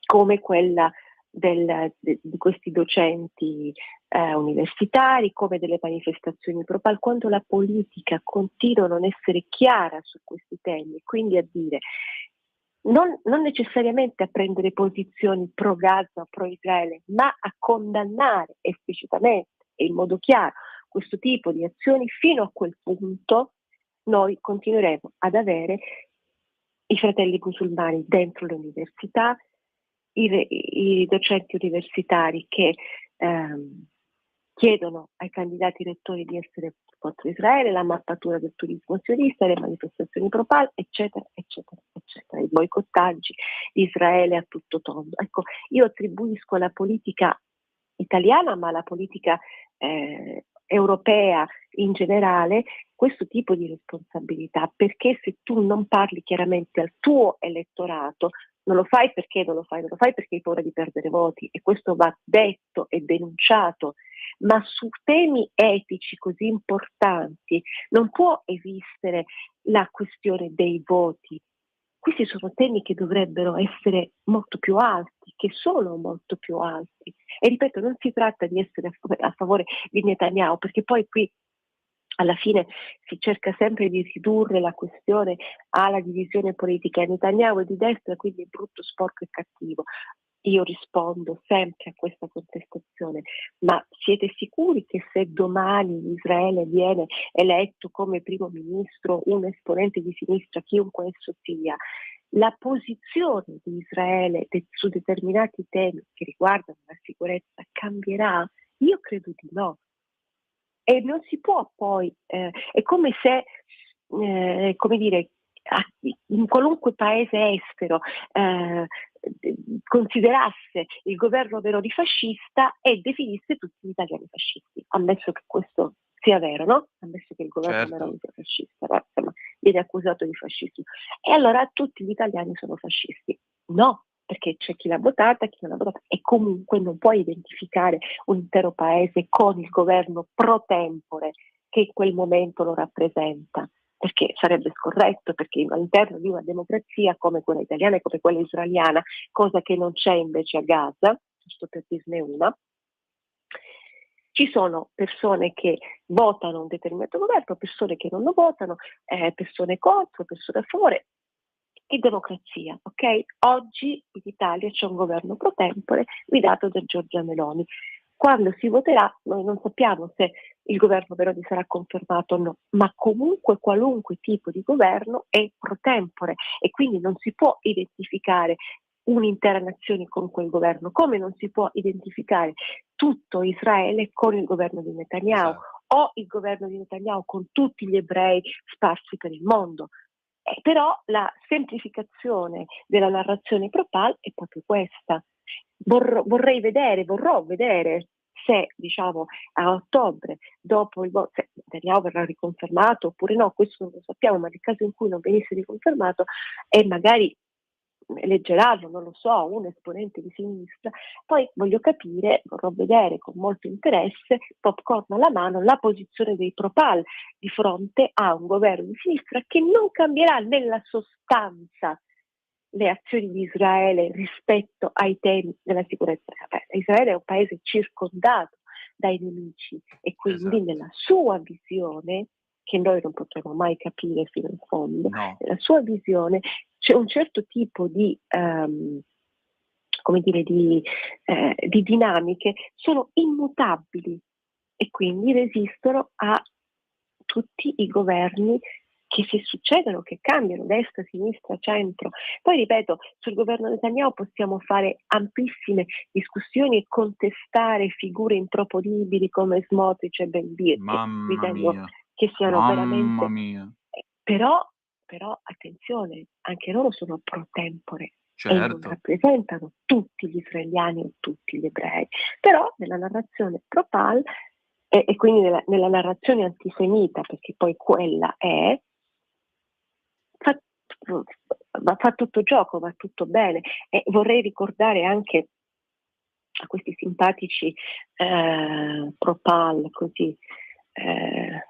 come quella di questi docenti universitari, come delle manifestazioni propal, quando la politica continua a non essere chiara su questi temi, quindi a dire non necessariamente a prendere posizioni pro Gaza o pro Israele, ma a condannare esplicitamente e in modo chiaro questo tipo di azioni, fino a quel punto noi continueremo ad avere i fratelli musulmani dentro le università, i docenti universitari che chiedono ai candidati rettori di essere contro Israele, la mappatura del turismo sionista, le manifestazioni propal, eccetera, eccetera, eccetera, i boicottaggi di Israele a tutto tondo. Ecco, io attribuisco alla politica italiana, ma alla politica europea in generale, questo tipo di responsabilità, perché se tu non parli chiaramente al tuo elettorato, non lo fai perché non lo fai perché hai paura di perdere voti, e questo va detto e denunciato, ma su temi etici così importanti non può esistere la questione dei voti. Questi sono temi che dovrebbero essere molto più alti, che sono molto più alti. E ripeto, non si tratta di essere a favore di Netanyahu, perché poi qui alla fine si cerca sempre di ridurre la questione alla divisione politica. Netanyahu è di destra, quindi è brutto, sporco e cattivo. Io rispondo sempre a questa contestazione, ma siete sicuri che se domani in Israele viene eletto come primo ministro un esponente di sinistra, chiunque esso sia, la posizione di Israele su determinati temi che riguardano la sicurezza cambierà? Io credo di no. E non si può poi, è come se, come dire, in qualunque paese estero considerasse il governo Meloni fascista e definisse tutti gli italiani fascisti, ammesso che questo sia vero, no? Ammesso che il governo Meloni sia fascista, ma insomma viene accusato di fascismo. E allora tutti gli italiani sono fascisti. No, perché c'è chi l'ha votata, chi non l'ha votata, e comunque non puoi identificare un intero paese con il governo pro tempore che in quel momento lo rappresenta, perché sarebbe scorretto, perché all'interno di una democrazia come quella italiana e come quella israeliana, cosa che non c'è invece a Gaza, giusto per dirne una, Ci sono persone che votano un determinato governo, persone che non lo votano, persone contro, persone a favore. E democrazia, ok? Oggi in Italia c'è un governo pro tempore guidato da Giorgia Meloni. Quando si voterà, noi non sappiamo se il governo Meloni sarà confermato o no, ma comunque qualunque tipo di governo è pro tempore e quindi non si può identificare un'intera nazione con quel governo, come non si può identificare tutto Israele con il governo di Netanyahu o il governo di Netanyahu con tutti gli ebrei sparsi per il mondo. Però la semplificazione della narrazione pro-Pal è proprio questa. Vorrò vedere se, diciamo, a ottobre, dopo il voto, se Netanyahu verrà riconfermato oppure no, questo non lo sappiamo, ma nel caso in cui non venisse riconfermato e magari eleggeranno, non lo so, un esponente di sinistra, poi vorrò vedere con molto interesse, popcorn alla mano, la posizione dei pro-Pal di fronte a un governo di sinistra che non cambierà nella sostanza le azioni di Israele rispetto ai temi della sicurezza. Israele è un paese circondato dai nemici e quindi nella sua visione, che noi non potremo mai capire fino in fondo, nella sua visione c'è un certo tipo di dinamiche sono immutabili e quindi resistono a tutti i governi che si succedono, che cambiano, destra, sinistra, centro. Poi ripeto, sul governo Netanyahu possiamo fare ampissime discussioni e contestare figure improponibili come Smotrich e Ben Gvir, che siano veramente... Però attenzione, anche loro sono pro tempore e non rappresentano tutti gli israeliani o tutti gli ebrei. Però nella narrazione pro-Pal e quindi nella narrazione antisemita, perché poi quella è, fa tutto gioco, va tutto bene. E vorrei ricordare anche a questi simpatici pro-Pal così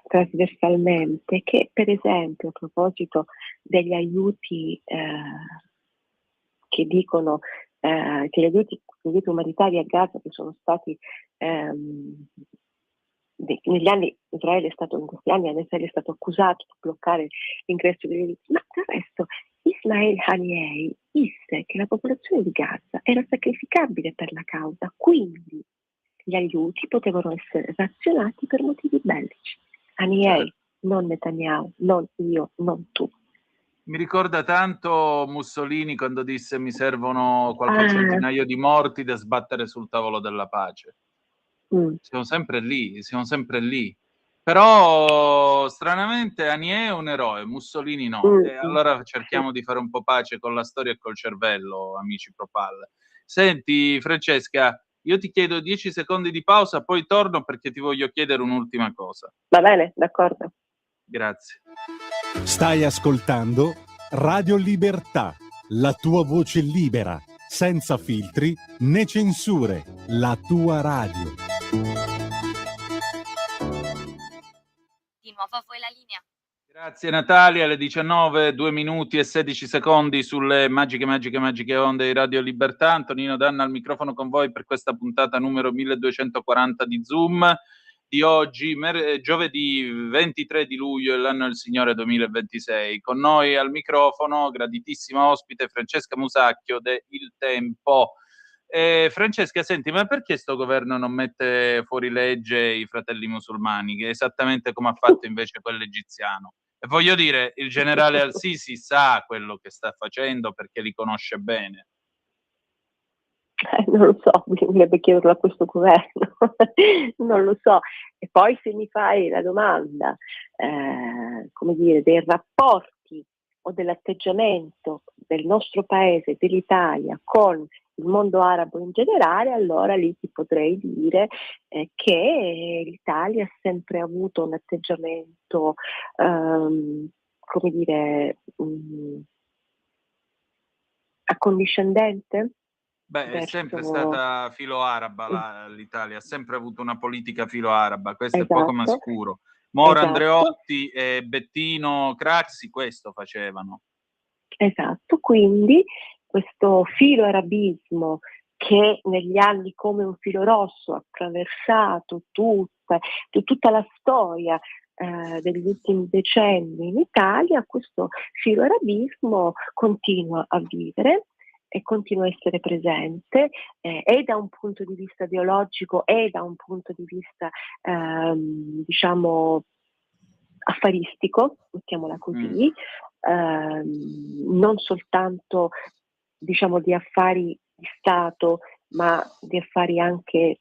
trasversalmente che, per esempio, a proposito degli aiuti che dicono che gli aiuti umanitari a Gaza che sono stati negli anni in questi anni Israele è stato accusato di bloccare l'ingresso degli aiuti, ma del resto Ismail Haniyeh disse che la popolazione di Gaza era sacrificabile per la causa, quindi gli aiuti potevano essere razionati per motivi bellici. Haniyeh, non Netanyahu, non io, non tu. Mi ricorda tanto Mussolini quando disse mi servono qualche centinaio di morti da sbattere sul tavolo della pace. Siamo sempre lì. Però stranamente Haniyeh è un eroe, Mussolini no. E allora cerchiamo di fare un po' pace con la storia e col cervello, amici pro-Pal. Senti Francesca, io ti chiedo 10 secondi di pausa, poi torno perché ti voglio chiedere un'ultima cosa. Va bene, d'accordo. Grazie. Stai ascoltando Radio Libertà, la tua voce libera, senza filtri né censure, la tua radio. Di nuovo a voi la linea. Grazie Natalia, alle 19, 2 minuti e 16 secondi sulle magiche onde di Radio Libertà. Antonino Danna al microfono con voi per questa puntata numero 1240 di Zoom di oggi, giovedì 23 di luglio dell'anno del Signore 2026. Con noi al microfono, graditissima ospite, Francesca Musacchio de Il Tempo. Francesca, senti, ma perché sto governo non mette fuori legge i fratelli musulmani, che è esattamente come ha fatto invece quello egiziano? E voglio dire, il generale Al-Sisi sa quello che sta facendo perché li conosce bene. Non lo so, bisognerebbe chiederlo a questo governo, non lo so. E poi se mi fai la domanda, dei rapporti o dell'atteggiamento del nostro paese, dell'Italia, con il mondo arabo in generale, allora lì ti potrei dire che l'Italia ha sempre avuto un atteggiamento, accondiscendente. È sempre stata filo-araba l'Italia, ha sempre avuto una politica filo-araba, questo è poco ma sicuro. Moro Andreotti e Bettino Craxi questo facevano. Esatto, quindi questo filo-arabismo che negli anni come un filo rosso ha attraversato tutta la storia degli ultimi decenni in Italia, questo filoarabismo continua a vivere e continua a essere presente e da un punto di vista ideologico e da un punto di vista diciamo affaristico, mettiamola così, non soltanto diciamo di affari di Stato, ma di affari anche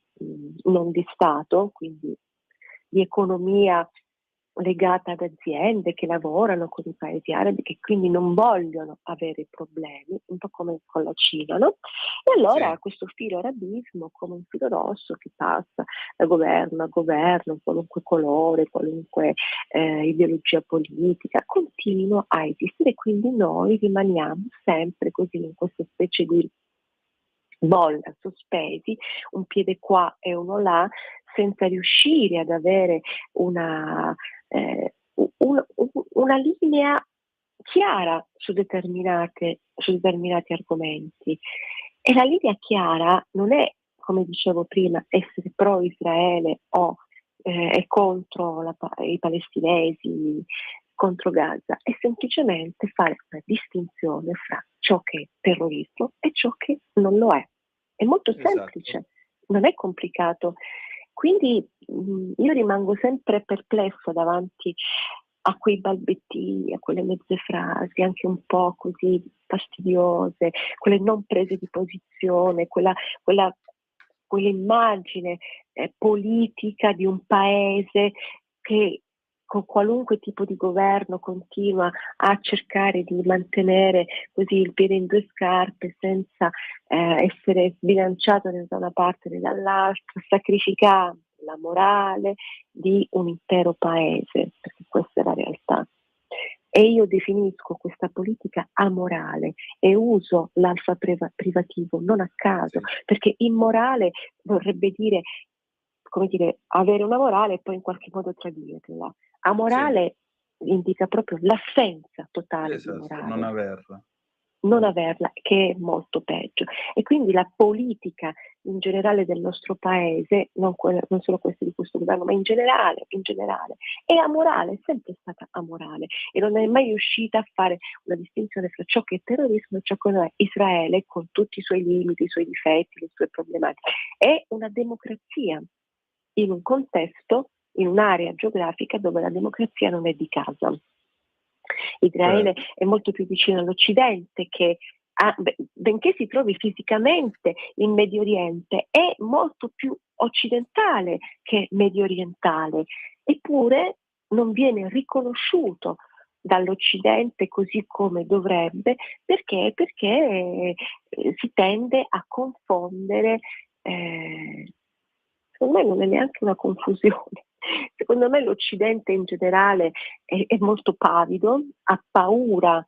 non di Stato, quindi di economia legata ad aziende che lavorano con i paesi arabi, che quindi non vogliono avere problemi, un po' come con la Cina, no? E allora questo filo arabismo, come un filo rosso che passa da governo a governo, qualunque colore, qualunque ideologia politica, continua a esistere, quindi noi rimaniamo sempre così in questa specie di bolla sospesi, un piede qua e uno là, senza riuscire ad avere una linea chiara su determinati argomenti. E la linea chiara non è, come dicevo prima, essere pro Israele o contro i palestinesi, contro Gaza, è semplicemente fare una distinzione fra ciò che è terrorismo e ciò che non lo è. È molto semplice, non è complicato. Quindi io rimango sempre perplessa davanti a quei balbettini, a quelle mezze frasi, anche un po' così fastidiose, quelle non prese di posizione, quell'immagine politica di un paese che con qualunque tipo di governo continua a cercare di mantenere così il piede in due scarpe senza essere sbilanciato né da una parte né dall'altra, sacrificando la morale di un intero paese, perché questa è la realtà. E io definisco questa politica amorale e uso l'alfa privativo non a caso, perché immorale vorrebbe dire, come dire, avere una morale e poi in qualche modo tradirla. Amorale indica proprio l'assenza totale di morale. Non averla, che è molto peggio. E quindi la politica in generale del nostro paese, non solo questa di questo governo, ma in generale, è amorale, è sempre stata amorale e non è mai riuscita a fare una distinzione fra ciò che è terrorismo e ciò che non è. Israele, con tutti i suoi limiti, i suoi difetti, le sue problematiche, è una democrazia in un contesto, in un'area geografica dove la democrazia non è di casa. Israele è molto più vicino all'Occidente che, benché si trovi fisicamente in Medio Oriente, è molto più occidentale che medio orientale, eppure non viene riconosciuto dall'Occidente così come dovrebbe, perché si tende a confondere, secondo me non è neanche una confusione. Secondo me l'Occidente in generale è molto pavido, ha paura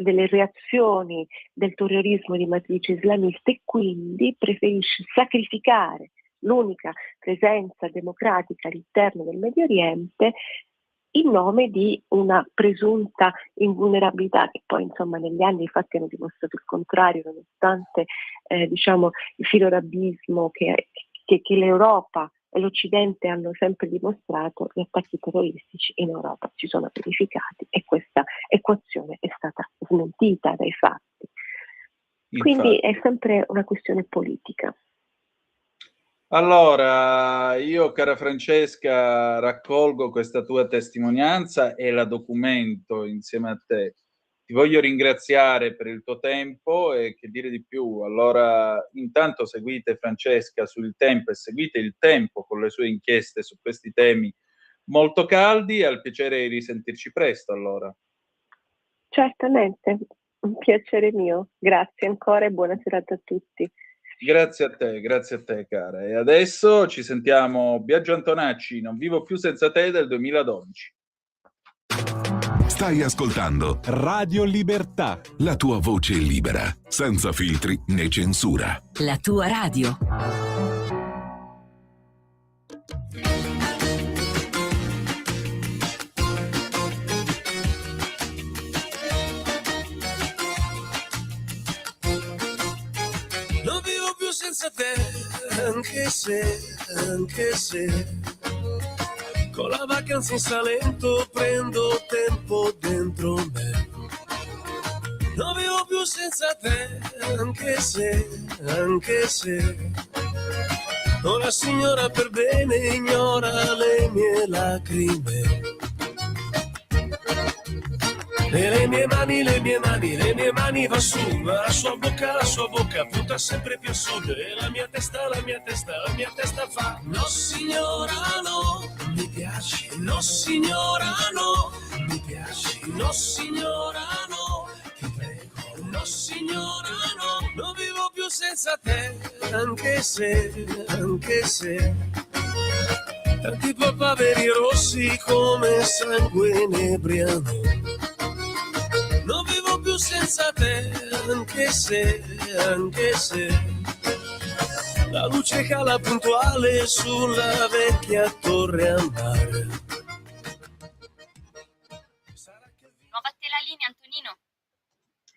delle reazioni del terrorismo di matrice islamista e quindi preferisce sacrificare l'unica presenza democratica all'interno del Medio Oriente in nome di una presunta invulnerabilità che poi insomma negli anni infatti hanno dimostrato il contrario, nonostante il filoarabismo che l'Europa e l'Occidente hanno sempre dimostrato, gli attacchi terroristici in Europa si sono verificati e questa equazione è stata smentita dai fatti. Quindi è sempre una questione politica. Allora, io, cara Francesca, raccolgo questa tua testimonianza e la documento insieme a te. Ti voglio ringraziare per il tuo tempo e che dire di più. Allora, intanto seguite Francesca sul Tempo e seguite il Tempo con le sue inchieste su questi temi molto caldi. Al piacere di risentirci presto, allora. Certamente, un piacere mio. Grazie ancora e buona serata a tutti. Grazie a te, cara. E adesso ci sentiamo Biagio Antonacci, Non vivo più senza te, del 2012. Stai ascoltando Radio Libertà. La tua voce libera, senza filtri né censura. La tua radio. Non vivo più senza te, anche se con la vacanza in Salento prendo tempo dentro me. Non vivo più senza te, anche se una signora per bene ignora le mie lacrime. E le mie mani va su, la sua bocca punta sempre più a sud. E la mia testa fa: no signora no, mi piaci. No signora no, mi piaci. No signora no, ti prego. No signora no, non vivo più senza te, anche se tanti papaveri rossi come sangue inebriano. Non vivo più senza te, anche se la luce cala puntuale sulla vecchia torre a mare. Nuova a te la linea, Antonino.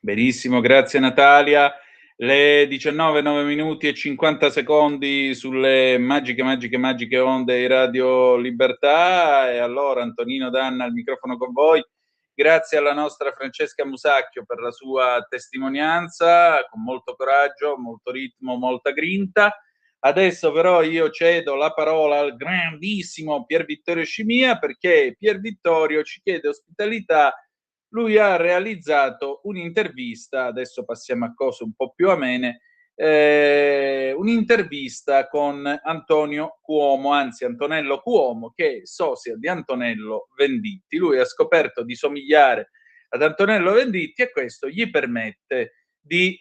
Benissimo, grazie Natalia. Le 19, 9 minuti e 50 secondi sulle magiche onde di Radio Libertà. E allora Antonino Danna al microfono con voi. Grazie alla nostra Francesca Musacchio per la sua testimonianza, con molto coraggio, molto ritmo, molta grinta. Adesso però io cedo la parola al grandissimo Pier Vittorio Scimia, perché Pier Vittorio ci chiede ospitalità. Lui ha realizzato un'intervista, adesso passiamo a cose un po' più amene, un'intervista con Antonio Cuomo, anzi Antonello Cuomo, che è sosia di Antonello Venditti. Lui ha scoperto di somigliare ad Antonello Venditti e questo gli permette di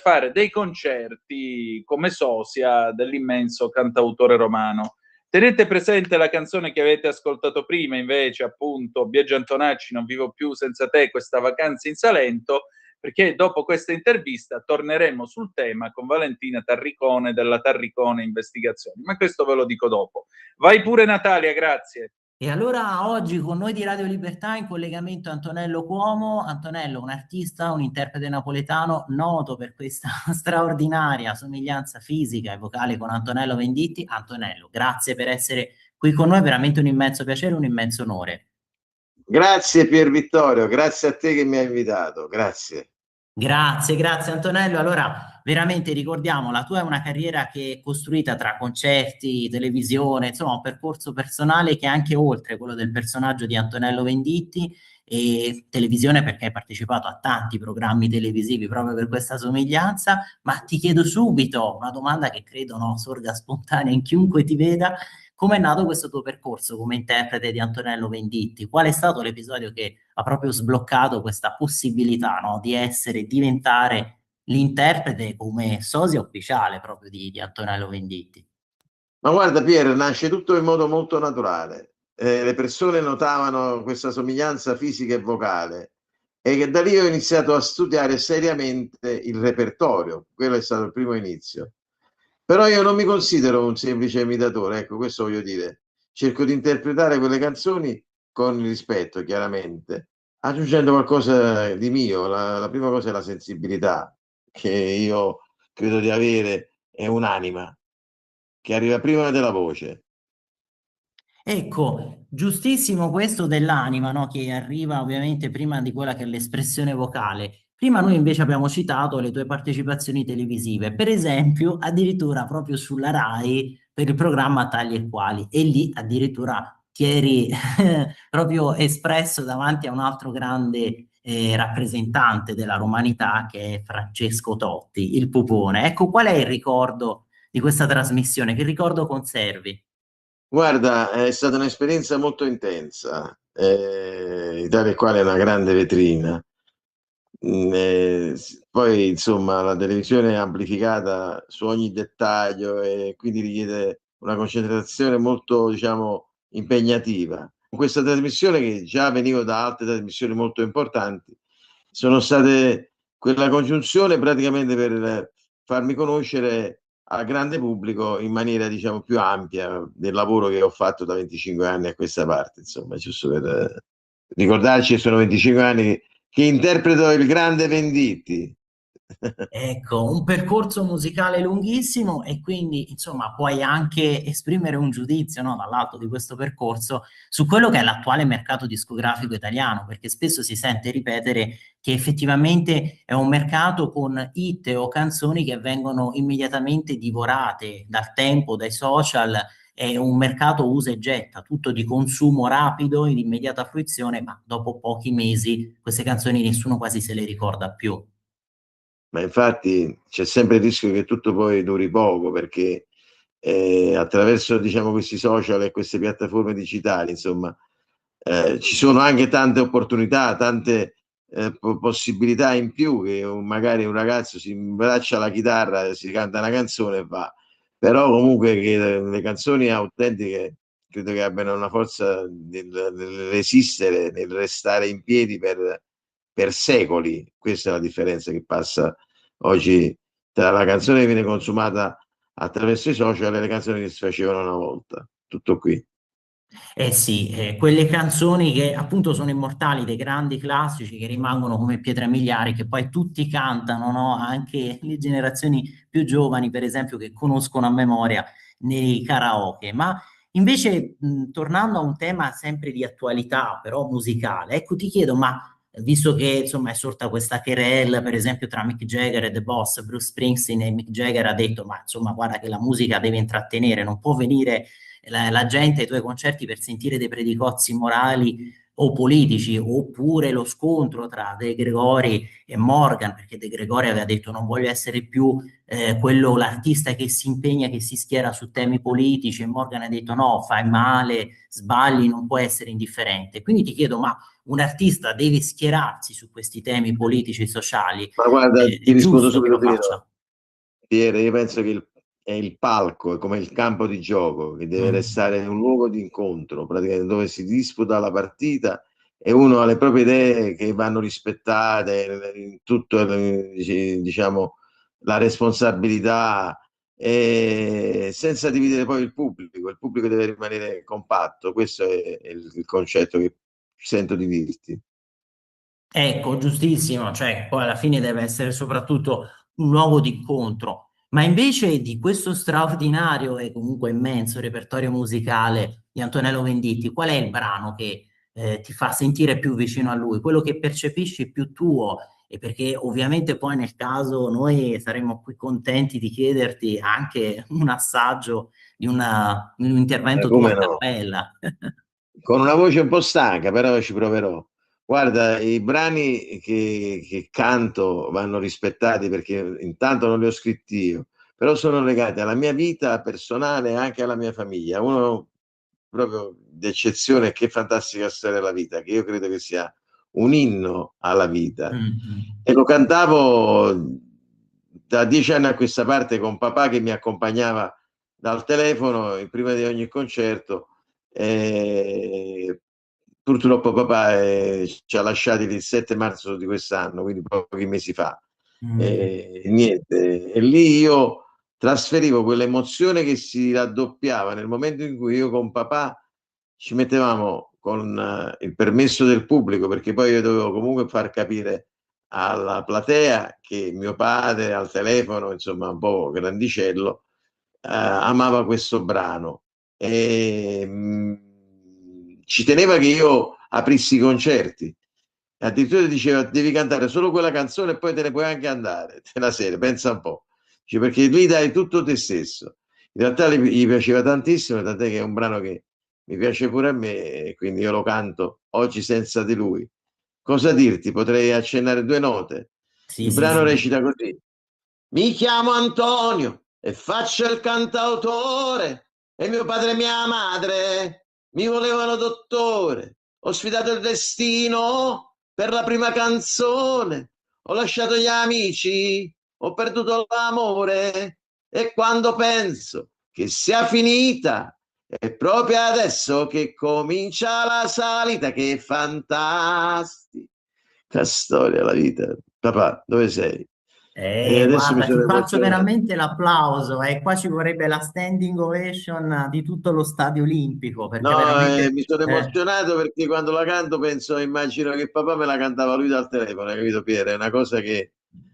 fare dei concerti come sosia dell'immenso cantautore romano. Tenete presente la canzone che avete ascoltato prima, invece, appunto, Biagio Antonacci, Non vivo più senza te, questa vacanza in Salento, perché dopo questa intervista torneremo sul tema con Valentina Tarricone della Tarricone Investigazioni, ma questo ve lo dico dopo. Vai pure Natalia, grazie. E allora oggi con noi di Radio Libertà in collegamento Antonello Cuomo. Antonello, un artista, un interprete napoletano noto per questa straordinaria somiglianza fisica e vocale con Antonello Venditti. Antonello, grazie per essere qui con noi, è veramente un immenso piacere, un immenso onore. Grazie Pier Vittorio, grazie a te che mi hai invitato, grazie. Grazie Antonello. Allora, veramente ricordiamo, la tua è una carriera che è costruita tra concerti, televisione, insomma un percorso personale che è anche oltre quello del personaggio di Antonello Venditti, e televisione perché hai partecipato a tanti programmi televisivi proprio per questa somiglianza. Ma ti chiedo subito una domanda che credo sorga spontanea in chiunque ti veda: come è nato questo tuo percorso come interprete di Antonello Venditti? Qual è stato l'episodio che ha proprio sbloccato questa possibilità, diventare l'interprete come sosia ufficiale proprio di Antonello Venditti? Ma guarda Pier, nasce tutto in modo molto naturale. Le persone notavano questa somiglianza fisica e vocale e che da lì ho iniziato a studiare seriamente il repertorio. Quello è stato il primo inizio. Però io non mi considero un semplice imitatore, ecco, questo voglio dire. Cerco di interpretare quelle canzoni con rispetto, chiaramente, aggiungendo qualcosa di mio. La prima cosa è la sensibilità, che io credo di avere, è un'anima, che arriva prima della voce. Ecco, giustissimo questo dell'anima, che arriva ovviamente prima di quella che è l'espressione vocale. Prima noi invece abbiamo citato le tue partecipazioni televisive, per esempio addirittura proprio sulla Rai per il programma Tagli e Quali, e lì addirittura ti eri proprio espresso davanti a un altro grande rappresentante della romanità, che è Francesco Totti, il Pupone. Ecco, qual è il ricordo di questa trasmissione? Che ricordo conservi? Guarda, è stata un'esperienza molto intensa, Italia e Quale è una grande vetrina. Poi insomma la televisione è amplificata su ogni dettaglio e quindi richiede una concentrazione molto, diciamo, impegnativa. Con questa trasmissione, che già venivo da altre trasmissioni molto importanti, sono state quella congiunzione praticamente per farmi conoscere al grande pubblico in maniera, diciamo, più ampia del lavoro che ho fatto da 25 anni a questa parte. Insomma, giusto per ricordarci che sono 25 anni che interpreto il grande Venditti. Ecco, un percorso musicale lunghissimo e quindi, insomma, puoi anche esprimere un giudizio, no, dall'alto di questo percorso su quello che è l'attuale mercato discografico italiano, perché spesso si sente ripetere che effettivamente è un mercato con hit o canzoni che vengono immediatamente divorate dal tempo, dai social, è un mercato usa e getta, tutto di consumo rapido, in immediata fruizione, ma dopo pochi mesi queste canzoni nessuno quasi se le ricorda più. Ma infatti c'è sempre il rischio che tutto poi duri poco, perché attraverso, diciamo, questi social e queste piattaforme digitali, insomma, ci sono anche tante opportunità, tante possibilità in più, che magari un ragazzo si imbraccia la chitarra, si canta una canzone e va. Però comunque che le canzoni autentiche credo che abbiano una forza nel resistere, nel restare in piedi per secoli. Questa è la differenza che passa oggi tra la canzone che viene consumata attraverso i social e le canzoni che si facevano una volta. Tutto qui. Eh sì, quelle canzoni che appunto sono immortali, dei grandi classici che rimangono come pietre miliari, che poi tutti cantano, no? Anche le generazioni più giovani, per esempio, che conoscono a memoria nei karaoke. Ma invece, tornando a un tema sempre di attualità, però musicale, ecco, ti chiedo, ma visto che insomma è sorta questa querela, per esempio, tra Mick Jagger e The Boss, Bruce Springsteen, e Mick Jagger ha detto, ma insomma, guarda che la musica deve intrattenere, non può venire la gente ai tuoi concerti per sentire dei predicozzi morali o politici, oppure lo scontro tra De Gregori e Morgan, perché De Gregori aveva detto non voglio essere più quello, l'artista che si impegna, che si schiera su temi politici, e Morgan ha detto no, fai male, sbagli, non puoi essere indifferente. Quindi ti chiedo, ma un artista deve schierarsi su questi temi politici e sociali? Ma guarda, ti È rispondo giusto che subito, lo faccia? Piero, io penso che è il palco, è come il campo di gioco, che deve restare un luogo di incontro, praticamente dove si disputa la partita e uno ha le proprie idee che vanno rispettate, in tutto, diciamo, la responsabilità, e senza dividere poi il pubblico deve rimanere compatto, questo è il concetto che sento di dirti. Ecco, giustissimo, cioè poi alla fine deve essere soprattutto un luogo di incontro. Ma invece di questo straordinario e comunque immenso repertorio musicale di Antonello Venditti, qual è il brano che ti fa sentire più vicino a lui, quello che percepisci più tuo? E perché ovviamente poi nel caso noi saremmo qui contenti di chiederti anche un assaggio di un intervento tuo Come a no? cappella. Con una voce un po' stanca, però ci proverò. Guarda, i brani che canto vanno rispettati perché intanto non li ho scritti io, però sono legati alla mia vita personale e anche alla mia famiglia. Uno proprio d'eccezione, Che fantastica storia della vita, che io credo che sia un inno alla vita. E lo cantavo da 10 anni a questa parte con papà che mi accompagnava dal telefono prima di ogni concerto. Purtroppo papà ci ha lasciati il 7 marzo di quest'anno, quindi pochi mesi fa. Niente, e lì io trasferivo quell'emozione che si raddoppiava nel momento in cui io con papà ci mettevamo con il permesso del pubblico, perché poi io dovevo comunque far capire alla platea che mio padre al telefono, insomma un po' grandicello, amava questo brano. Ci teneva che io aprissi i concerti, addirittura diceva devi cantare solo quella canzone e poi te ne puoi anche andare la sera, pensa un po'. Dice, perché lì dai tutto te stesso. In realtà gli piaceva tantissimo, tant'è che è un brano che mi piace pure a me e quindi io lo canto oggi senza di lui. Cosa dirti? Potrei accennare 2 note. Sì, Il sì, brano sì. recita così: mi chiamo Antonio e faccio il cantautore, e mio padre e mia madre mi volevano dottore. Ho sfidato il destino per la prima canzone, ho lasciato gli amici, ho perduto l'amore, e quando penso che sia finita è proprio adesso che comincia la salita. Che fantastica storia la vita. Papà, dove sei? E adesso mi Guarda, ti sono faccio emozionato. veramente l'applauso e qua ci vorrebbe la standing ovation di tutto lo stadio olimpico perché No, veramente mi sono emozionato perché quando la canto penso, immagino che papà me la cantava lui dal telefono, hai capito Piero? È una cosa che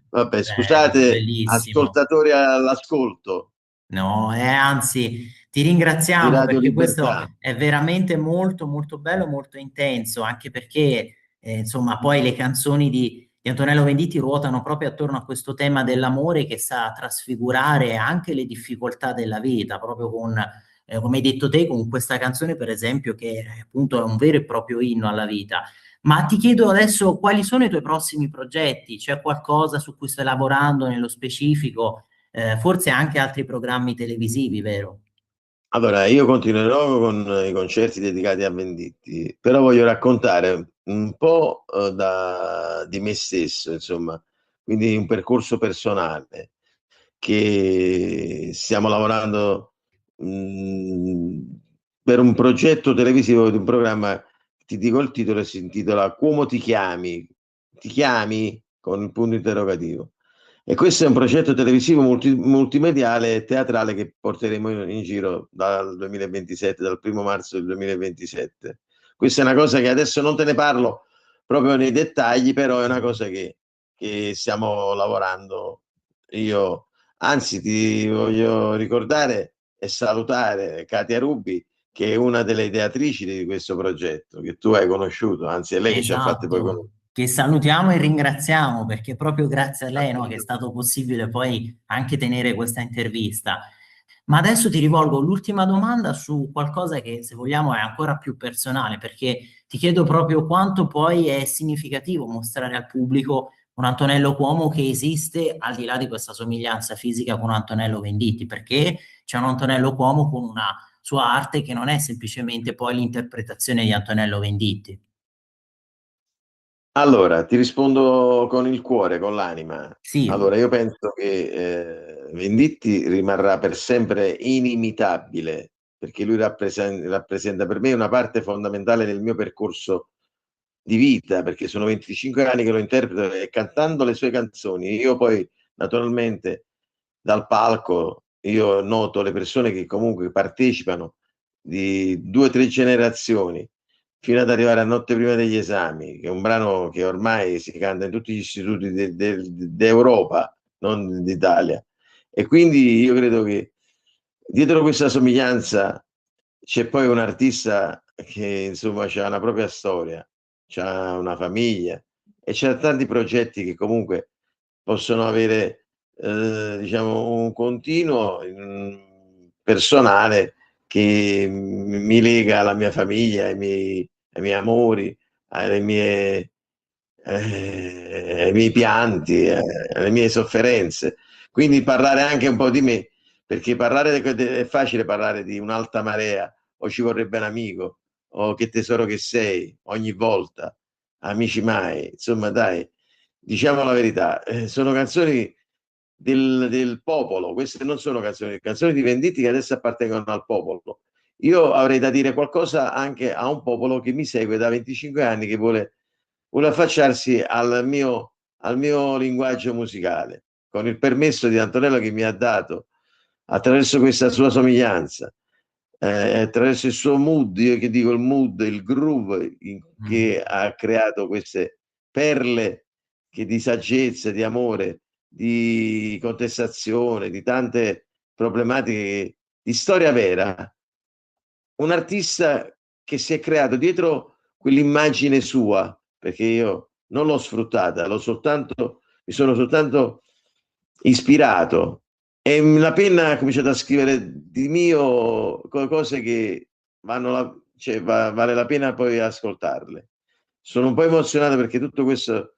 Vabbè, scusate, bellissimo. ascoltatori all'ascolto No, anzi, ti di ringraziamo Radio perché questo Libertà. è veramente molto molto bello, molto intenso, anche perché insomma poi le canzoni di Antonello Venditti ruotano proprio attorno a questo tema dell'amore che sa trasfigurare anche le difficoltà della vita, proprio con, come hai detto te, con questa canzone per esempio che appunto è un vero e proprio inno alla vita. Ma ti chiedo adesso quali sono i tuoi prossimi progetti? C'è qualcosa su cui stai lavorando nello specifico? Forse anche altri programmi televisivi, vero? Allora, io continuerò con i concerti dedicati a Venditti, però voglio raccontare un po' di me stesso, insomma, quindi un percorso personale che stiamo lavorando per un progetto televisivo di un programma, ti dico il titolo, si intitola Come ti chiami? Ti chiami? Con il punto interrogativo. E questo è un progetto televisivo multimediale e teatrale che porteremo in giro dal 2027, dal 1° marzo del 2027. Questa è una cosa che adesso non te ne parlo proprio nei dettagli, però è una cosa che stiamo lavorando. Io, anzi, ti voglio ricordare e salutare Katia Rubi, che è una delle ideatrici di questo progetto, che tu hai conosciuto, anzi è lei che ci ha fatte poi conoscere. Esatto, che salutiamo e ringraziamo perché proprio grazie a lei, no, che è stato possibile poi anche tenere questa intervista. Ma adesso ti rivolgo l'ultima domanda su qualcosa che, se vogliamo, è ancora più personale, perché ti chiedo proprio quanto poi è significativo mostrare al pubblico un Antonello Cuomo che esiste al di là di questa somiglianza fisica con Antonello Venditti, perché c'è un Antonello Cuomo con una sua arte che non è semplicemente poi l'interpretazione di Antonello Venditti. Allora, ti rispondo con il cuore, con l'anima. Sì, Allora, io penso che Venditti rimarrà per sempre inimitabile, perché lui rappresenta per me una parte fondamentale del mio percorso di vita, perché sono 25 anni che lo interpreto e cantando le sue canzoni. Io poi, naturalmente, dal palco, io noto le persone che comunque partecipano di 2 o 3 generazioni, fino ad arrivare a Notte prima degli esami, che è un brano che ormai si canta in tutti gli istituti d'Europa, non d'Italia. E quindi io credo che dietro questa somiglianza c'è poi un artista che insomma ha una propria storia, c'ha una famiglia e c'ha tanti progetti che comunque possono avere diciamo un continuo personale che mi lega alla mia famiglia, ai miei amori, ai miei pianti, alle mie sofferenze. Quindi parlare anche un po' di me, perché è facile parlare di un'alta marea, o ci vorrebbe un amico, o che tesoro che sei, ogni volta, amici mai, insomma dai, diciamo la verità, sono canzoni del popolo, queste non sono canzoni di Venditti che adesso appartengono al popolo. Io avrei da dire qualcosa anche a un popolo che mi segue da 25 anni, che vuole affacciarsi al mio linguaggio musicale, con il permesso di Antonello che mi ha dato, attraverso questa sua somiglianza, attraverso il suo mood, io che dico il mood, il groove che ha creato queste perle di saggezza, di amore, di contestazione, di tante problematiche, di storia vera. Un artista che si è creato dietro quell'immagine sua, perché io non l'ho sfruttata, mi sono soltanto ispirato e la penna ha cominciato a scrivere di mio cose che vale la pena poi ascoltarle. Sono un po' emozionato perché tutto questo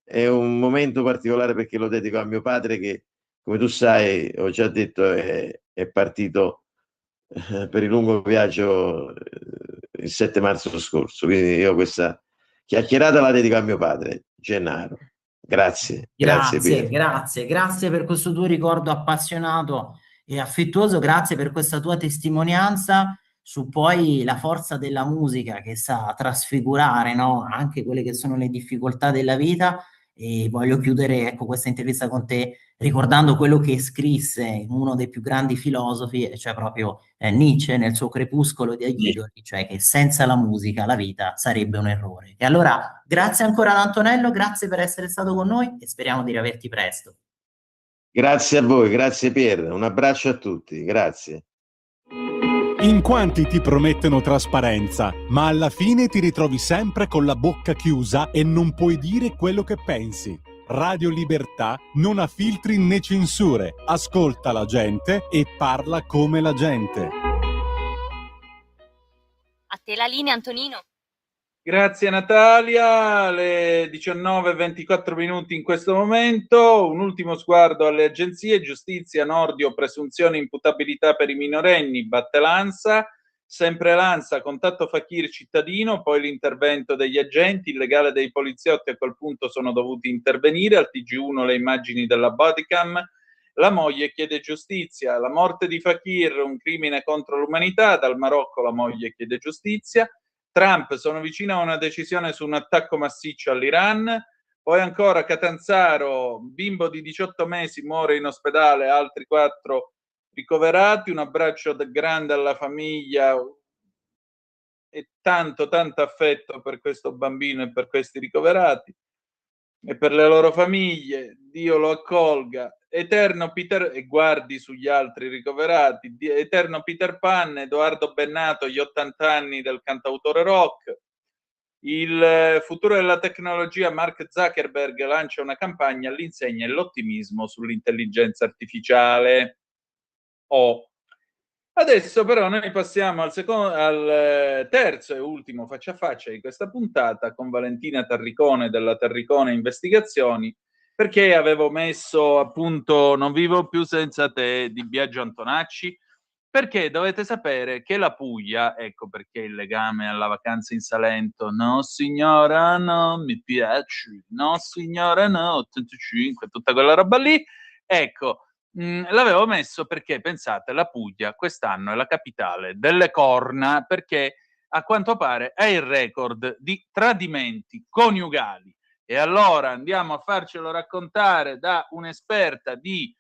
è un momento particolare, perché lo dedico a mio padre che, come tu sai, ho già detto, è partito per il lungo viaggio il 7 marzo scorso. Quindi io questa chiacchierata la dedico a mio padre, Gennaro. Grazie Piero. Grazie per questo tuo ricordo appassionato e affettuoso, grazie per questa tua testimonianza su poi la forza della musica che sa trasfigurare, no? Anche quelle che sono le difficoltà della vita E voglio chiudere, ecco, questa intervista con te ricordando quello che scrisse uno dei più grandi filosofi, cioè proprio Nietzsche nel suo Crepuscolo degli idoli, cioè che senza la musica la vita sarebbe un errore. E allora grazie ancora ad Antonello, grazie per essere stato con noi e speriamo di riaverti presto. Grazie a voi, grazie Pier, un abbraccio a tutti, grazie. In quanti ti promettono trasparenza, ma alla fine ti ritrovi sempre con la bocca chiusa e non puoi dire quello che pensi. Radio Libertà non ha filtri né censure, ascolta la gente e parla come la gente. A te la linea, Antonino. Grazie Natalia, le 19:24 in questo momento. Un ultimo sguardo alle agenzie: giustizia, Nordio, presunzione imputabilità per i minorenni, batte l'ANSA, sempre l'ANSA, contatto Fakir cittadino, poi l'intervento degli agenti, il legale dei poliziotti a quel punto sono dovuti intervenire, al TG1 le immagini della bodycam, la moglie chiede giustizia, la morte di Fakir, un crimine contro l'umanità, dal Marocco la moglie chiede giustizia. Trump, sono vicino a una decisione su un attacco massiccio all'Iran. Poi ancora Catanzaro, bimbo di 18 mesi muore in ospedale, altri 4 ricoverati. Un abbraccio grande alla famiglia e tanto affetto per questo bambino e per questi ricoverati e per le loro famiglie. Dio lo accolga. Eterno Peter, e guardi sugli altri ricoverati, eterno Peter Pan, Edoardo Bennato, gli 80 anni del cantautore rock. Il futuro della tecnologia, Mark Zuckerberg lancia una campagna all'insegna dell'ottimismo sull'intelligenza artificiale. Adesso però noi passiamo al terzo e ultimo faccia a faccia di questa puntata con Valentina Tarricone della Tarricone Investigazioni, perché avevo messo appunto Non vivo più senza te di Biagio Antonacci, perché dovete sapere che la Puglia, ecco perché il legame alla vacanza in Salento, no signora no, mi piace, no signora no, 85, tutta quella roba lì, ecco, l'avevo messo perché, pensate, la Puglia quest'anno è la capitale delle corna, perché a quanto pare è il record di tradimenti coniugali. E allora andiamo a farcelo raccontare da un'esperta di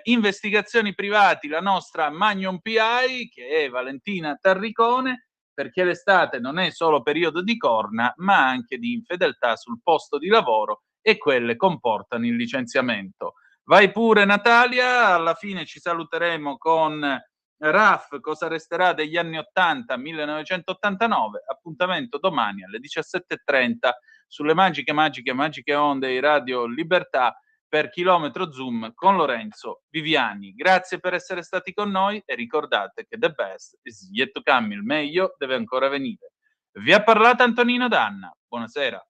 investigazioni privati, la nostra Magnum PI, che è Valentina Tarricone, perché l'estate non è solo periodo di corna, ma anche di infedeltà sul posto di lavoro, e quelle comportano il licenziamento. Vai pure Natalia, alla fine ci saluteremo con RAF, cosa resterà degli anni 80, 1989, appuntamento domani alle 17:30 sulle magiche onde di Radio Libertà per Chilometro Zoom con Lorenzo Viviani. Grazie per essere stati con noi e ricordate che the best is yet to come, il meglio deve ancora venire. Vi ha parlato Antonino Danna, buonasera.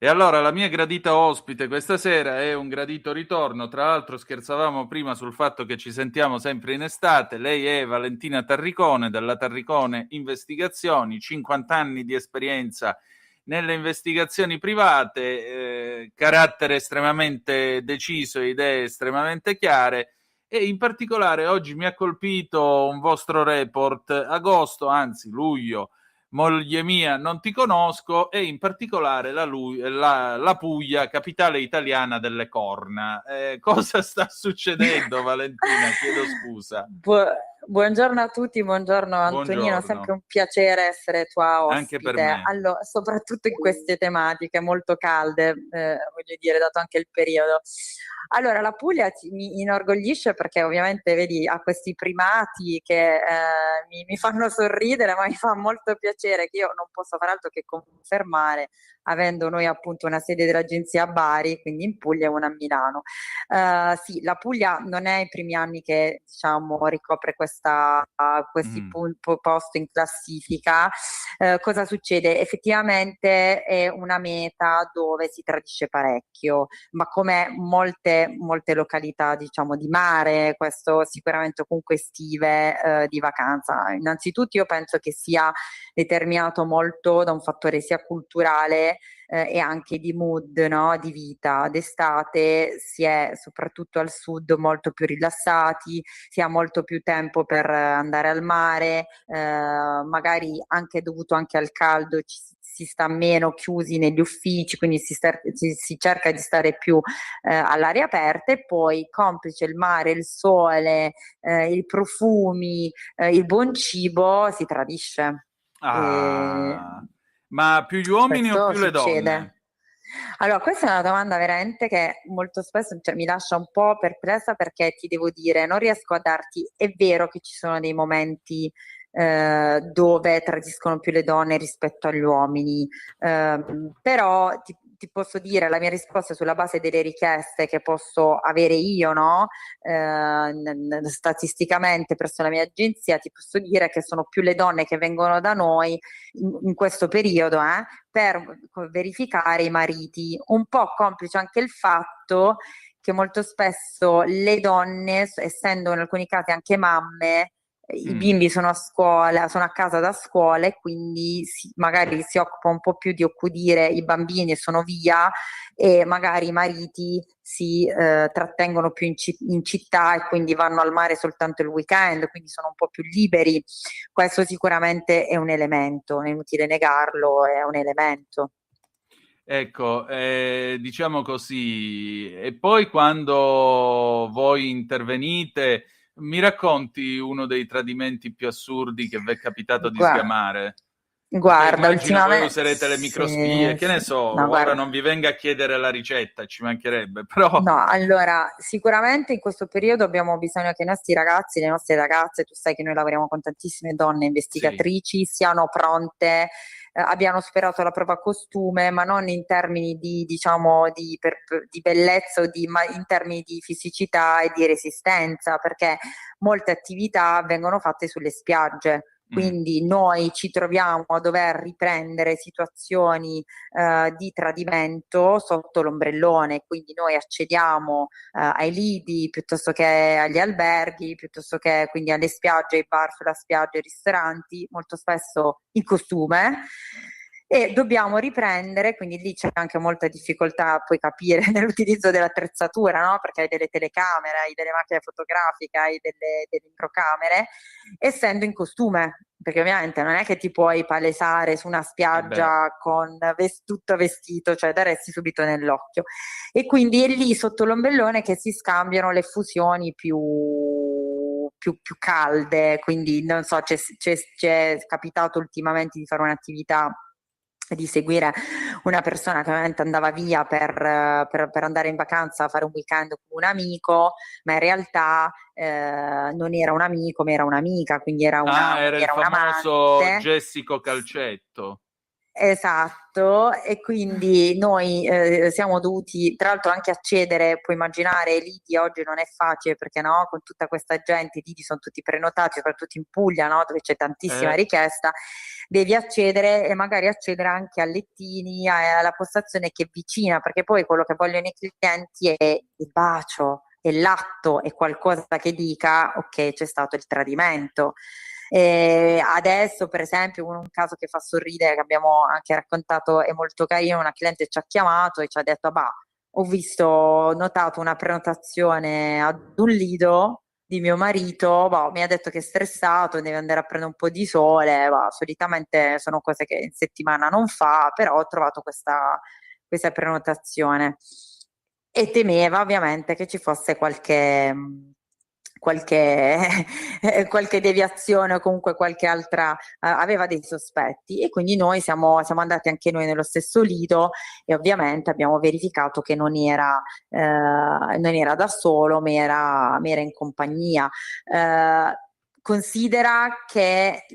E allora la mia gradita ospite questa sera è un gradito ritorno, tra l'altro scherzavamo prima sul fatto che ci sentiamo sempre in estate. Lei è Valentina Tarricone della Tarricone Investigazioni, 50 anni di esperienza nelle investigazioni private, carattere estremamente deciso, idee estremamente chiare, e in particolare oggi mi ha colpito un vostro report, agosto, anzi luglio, moglie mia non ti conosco, e in particolare la Puglia, capitale italiana delle corna. Cosa sta succedendo, Valentina? Chiedo scusa. Buongiorno a tutti, buongiorno Antonino, Buongiorno. è sempre un piacere essere tua ospite. Anche per me. Allora, soprattutto in queste tematiche molto calde, voglio dire, dato anche il periodo. Allora, la Puglia mi inorgoglisce perché ovviamente, vedi, ha questi primati che mi fanno sorridere, ma mi fa molto piacere, che io non posso far altro che confermare, avendo noi appunto una sede dell'agenzia a Bari, quindi in Puglia e una a Milano. Sì, la Puglia non è i primi anni che, diciamo, ricopre questi posti in classifica. Cosa succede? Effettivamente è una meta dove si tradisce parecchio, ma come molte località, diciamo, di mare, questo sicuramente, comunque estive, di vacanza. Innanzitutto io penso che sia determinato molto da un fattore sia culturale e anche di mood, no? Di vita. D'estate si è soprattutto al sud molto più rilassati, si ha molto più tempo per andare al mare, magari anche dovuto anche al caldo si sta meno chiusi negli uffici, quindi si cerca di stare più all'aria aperta, e poi complice il mare, il sole, i profumi, il buon cibo, si tradisce. Ma più gli uomini o Questo più le donne? succede. Allora, questa è una domanda veramente che molto spesso mi lascia un po' perplessa, perché ti devo dire, non riesco a darti, è vero che ci sono dei momenti dove tradiscono più le donne rispetto agli uomini, però ti posso dire la mia risposta sulla base delle richieste che posso avere io, no? Statisticamente presso la mia agenzia ti posso dire che sono più le donne che vengono da noi in questo periodo per verificare i mariti, un po' complice anche il fatto che molto spesso le donne, essendo in alcuni casi anche mamme, i bimbi sono a scuola, sono a casa da scuola, e quindi magari si occupa un po' più di accudire i bambini e sono via, e magari i mariti si trattengono più in città e quindi vanno al mare soltanto il weekend, quindi sono un po' più liberi. Questo sicuramente è un elemento, è inutile negarlo, è un elemento. Ecco, diciamo così, e poi quando voi intervenite, mi racconti uno dei tradimenti più assurdi che vi è capitato di sgamare? Guarda, Immagino voi ultimamente userete le microspie, che ne so, no, ora guarda. non vi venga a chiedere la ricetta, ci mancherebbe, però... No, allora, sicuramente in questo periodo abbiamo bisogno che i nostri ragazzi, le nostre ragazze, tu sai che noi lavoriamo con tantissime donne investigatrici, siano pronte, abbiano superato la prova costume, ma non in termini di, diciamo, di bellezza, ma in termini di fisicità e di resistenza, perché molte attività vengono fatte sulle spiagge. Quindi noi ci troviamo a dover riprendere situazioni di tradimento sotto l'ombrellone, quindi noi accediamo ai lidi piuttosto che agli alberghi, piuttosto che quindi alle spiagge, ai bar sulla spiaggia, ai ristoranti, molto spesso in costume. E dobbiamo riprendere, quindi lì c'è anche molta difficoltà, puoi capire, nell'utilizzo dell'attrezzatura, no? Perché hai delle telecamere, hai delle macchine fotografiche, hai delle microcamere, essendo in costume, perché ovviamente non è che ti puoi palesare su una spiaggia con tutto vestito, cioè daresti subito nell'occhio. E quindi è lì sotto l'ombrellone che si scambiano le fusioni più calde, quindi non so, ci è capitato ultimamente di fare un'attività, di seguire una persona che ovviamente andava via per andare in vacanza a fare un weekend con un amico, ma in realtà non era un amico, ma era un'amica, quindi era il famoso un'amante. Jessico Calcetto. Esatto, e quindi noi siamo dovuti tra l'altro anche accedere, puoi immaginare, i lidi oggi non è facile, perché no, con tutta questa gente i lidi sono tutti prenotati, soprattutto in Puglia, no, dove c'è tantissima richiesta, devi accedere e magari accedere anche a lettini, alla postazione che è vicina, perché poi quello che vogliono i clienti è il bacio, è l'atto, è qualcosa che dica ok, c'è stato il tradimento. Adesso per esempio un caso che fa sorridere, che abbiamo anche raccontato, è molto carino, una cliente ci ha chiamato e ci ha detto ho notato una prenotazione ad un lido di mio marito, mi ha detto che è stressato, deve andare a prendere un po' di sole, solitamente sono cose che in settimana non fa, però ho trovato questa prenotazione, e temeva ovviamente che ci fosse qualche deviazione o comunque qualche altra, aveva dei sospetti, e quindi noi siamo andati anche noi nello stesso lido, e ovviamente abbiamo verificato che non era da solo, ma era in compagnia. Considera che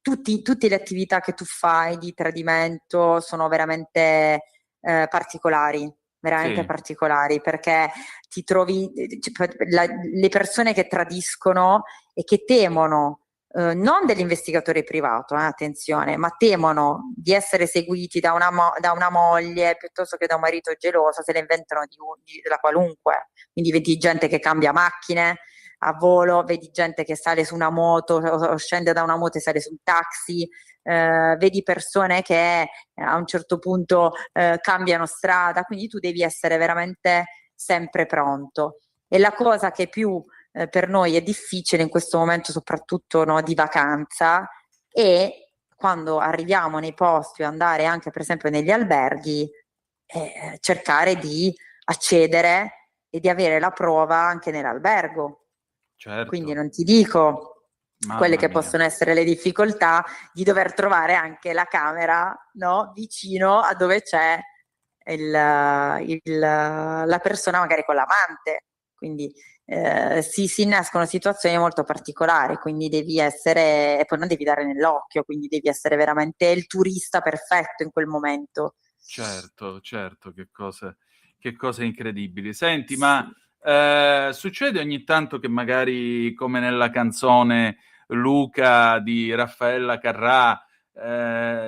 tutte le attività che tu fai di tradimento sono veramente particolari, particolari, perché ti trovi le persone che tradiscono e che temono non dell'investigatore privato, attenzione, ma temono di essere seguiti da una moglie piuttosto che da un marito geloso, se le inventano della qualunque. Quindi vedi gente che cambia macchine, a volo, vedi gente che sale su una moto o scende da una moto e sale su un taxi, vedi persone che a un certo punto cambiano strada, quindi tu devi essere veramente sempre pronto. E la cosa che più per noi è difficile in questo momento, soprattutto no, di vacanza, è quando arriviamo nei posti o andare anche per esempio negli alberghi, cercare di accedere e di avere la prova anche nell'albergo. Certo. Quindi non ti dico Mamma quelle che mia. possono essere le difficoltà di dover trovare anche la camera, no, vicino a dove c'è la persona magari con l'amante. Quindi si innescono situazioni molto particolari, quindi devi essere, e poi non devi dare nell'occhio, quindi devi essere veramente il turista perfetto in quel momento. Certo, che cose incredibili. Senti, ma succede ogni tanto che magari, come nella canzone Luca di Raffaella Carrà,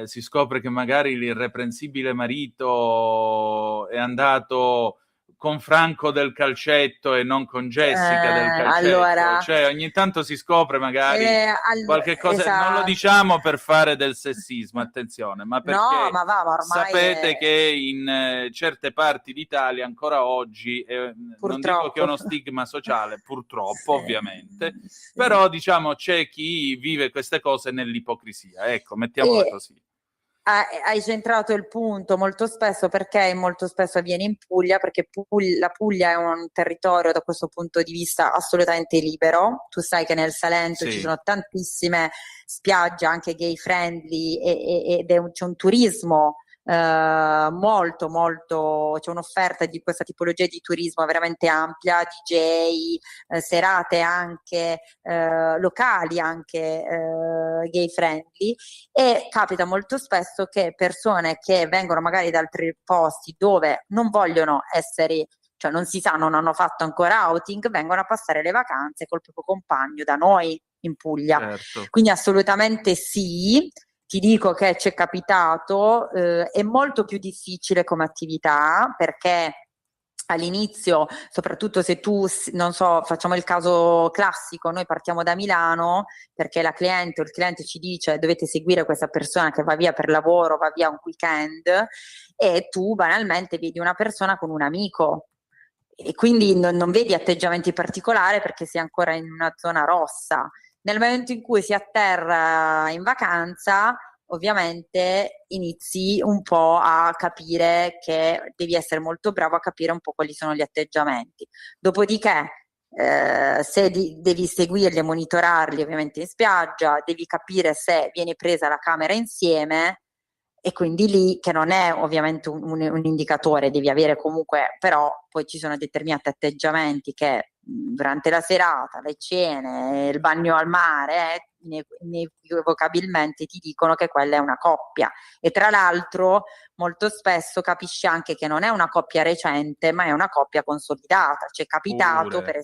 si scopre che magari l'irreprensibile marito è andato con Franco del calcetto e non con Jessica del calcetto? Allora, cioè ogni tanto si scopre magari qualche cosa, esatto. non lo diciamo per fare del sessismo, attenzione, ma perché No, ma ormai sapete che in certe parti d'Italia ancora oggi, non dico che è uno stigma sociale, purtroppo ovviamente, però diciamo c'è chi vive queste cose nell'ipocrisia, ecco, mettiamola così. Hai centrato il punto molto spesso, perché molto spesso avviene in Puglia, perché la Puglia è un territorio da questo punto di vista assolutamente libero. Tu sai che nel Salento ci sono tantissime spiagge anche gay friendly ed c'è un turismo molto c'è un'offerta di questa tipologia di turismo veramente ampia, DJ, serate anche locali, anche gay friendly, e capita molto spesso che persone che vengono magari da altri posti dove non vogliono essere, cioè non si sa, non hanno fatto ancora outing, vengono a passare le vacanze col proprio compagno da noi in Puglia. Quindi assolutamente sì. Ti dico che ci è capitato, è molto più difficile come attività, perché all'inizio, soprattutto se tu, non so, facciamo il caso classico, noi partiamo da Milano perché la cliente o il cliente ci dice dovete seguire questa persona che va via per lavoro, va via un weekend, e tu banalmente vedi una persona con un amico e quindi non vedi atteggiamenti particolari perché sei ancora in una zona rossa. Nel momento in cui si atterra in vacanza, ovviamente inizi un po' a capire che devi essere molto bravo a capire un po' quali sono gli atteggiamenti. Dopodiché, se devi seguirli e monitorarli ovviamente in spiaggia, devi capire se viene presa la camera insieme, e quindi lì, che non è ovviamente un indicatore, devi avere comunque, però poi ci sono determinati atteggiamenti che durante la serata, le cene, il bagno al mare, inequivocabilmente ti dicono che quella è una coppia. E tra l'altro molto spesso capisci anche che non è una coppia recente, ma è una coppia consolidata. Ci è capitato per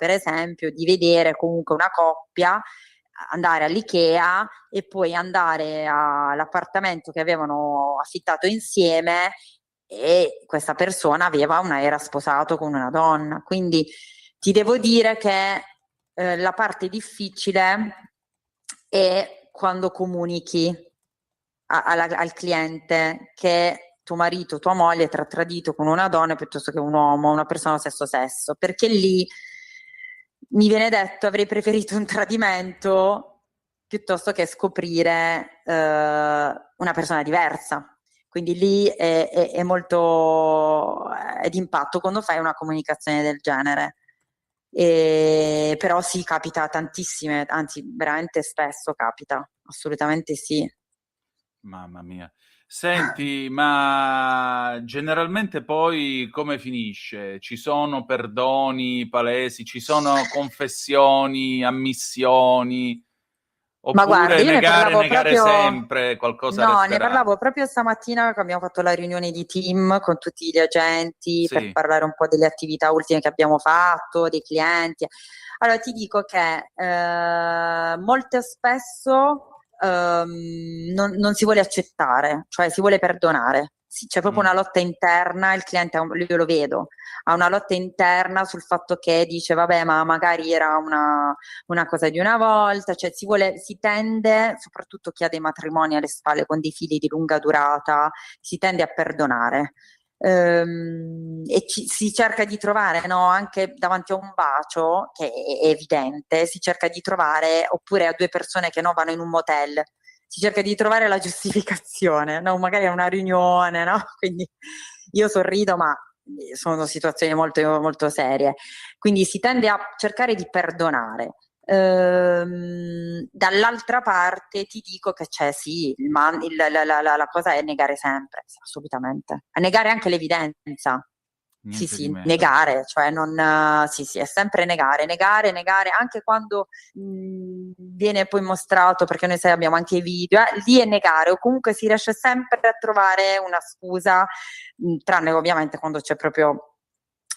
esempio di vedere comunque una coppia andare all'Ikea e poi andare all'appartamento che avevano affittato insieme, e questa persona era sposato con una donna. Quindi ti devo dire che la parte difficile è quando comunichi al cliente che tuo marito, tua moglie ti ha tradito con una donna piuttosto che un uomo, una persona dello stesso sesso, perché lì mi viene detto avrei preferito un tradimento piuttosto che scoprire una persona diversa. Quindi lì è molto d'impatto quando fai una comunicazione del genere. Però sì, capita tantissime, anzi veramente spesso capita, assolutamente sì. Mamma mia. Senti, ma generalmente poi come finisce? Ci sono perdoni palesi, ci sono confessioni, ammissioni? Ma Oppure guarda, io negare sempre, qualcosa No, resterà? ne parlavo proprio stamattina che abbiamo fatto la riunione di team con tutti gli agenti per parlare un po' delle attività ultime che abbiamo fatto, dei clienti. Allora ti dico che molto spesso non si vuole accettare, cioè si vuole perdonare. Sì, c'è proprio una lotta interna, il cliente, io lo vedo, ha una lotta interna sul fatto che dice vabbè, ma magari era una cosa di una volta, cioè si tende, soprattutto chi ha dei matrimoni alle spalle con dei figli di lunga durata, si tende a perdonare. E si cerca di trovare, no, anche davanti a un bacio, che è evidente, si cerca di trovare, oppure a due persone che non vanno in un motel, si cerca di trovare la giustificazione, no? Magari è una riunione, no? Quindi io sorrido, ma sono situazioni molto, molto serie. Quindi si tende a cercare di perdonare. Dall'altra parte ti dico che c'è, sì, la cosa è negare sempre, assolutamente. A negare anche l'evidenza. Niente Sì, di sì, meno. negare, cioè sì, è sempre negare, anche quando viene poi mostrato, perché noi sai abbiamo anche i video, lì è negare, o comunque si riesce sempre a trovare una scusa, tranne ovviamente quando c'è proprio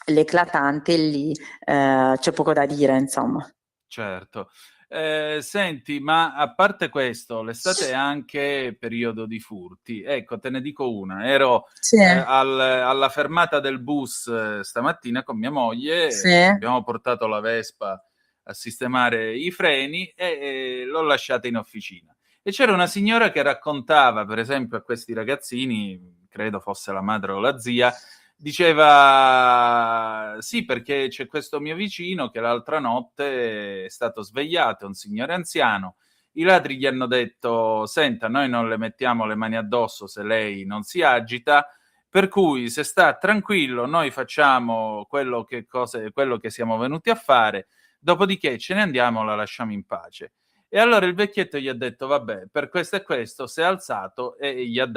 l'eclatante, lì c'è poco da dire, insomma. Certo. Senti, ma a parte questo, l'estate è anche periodo di furti. Ecco, te ne dico una. Ero Sì. alla fermata del bus stamattina con mia moglie, Sì. abbiamo portato la Vespa a sistemare i freni e l'ho lasciata in officina. E c'era una signora che raccontava, per esempio, a questi ragazzini, credo fosse la madre o la zia, diceva sì, perché c'è questo mio vicino che l'altra notte è stato svegliato, è un signore anziano, i ladri gli hanno detto senta, noi non le mettiamo le mani addosso se lei non si agita, per cui se sta tranquillo noi facciamo quello che siamo venuti a fare, dopodiché ce ne andiamo, la lasciamo in pace. E allora il vecchietto gli ha detto vabbè, per questo e questo, si è alzato e gli ha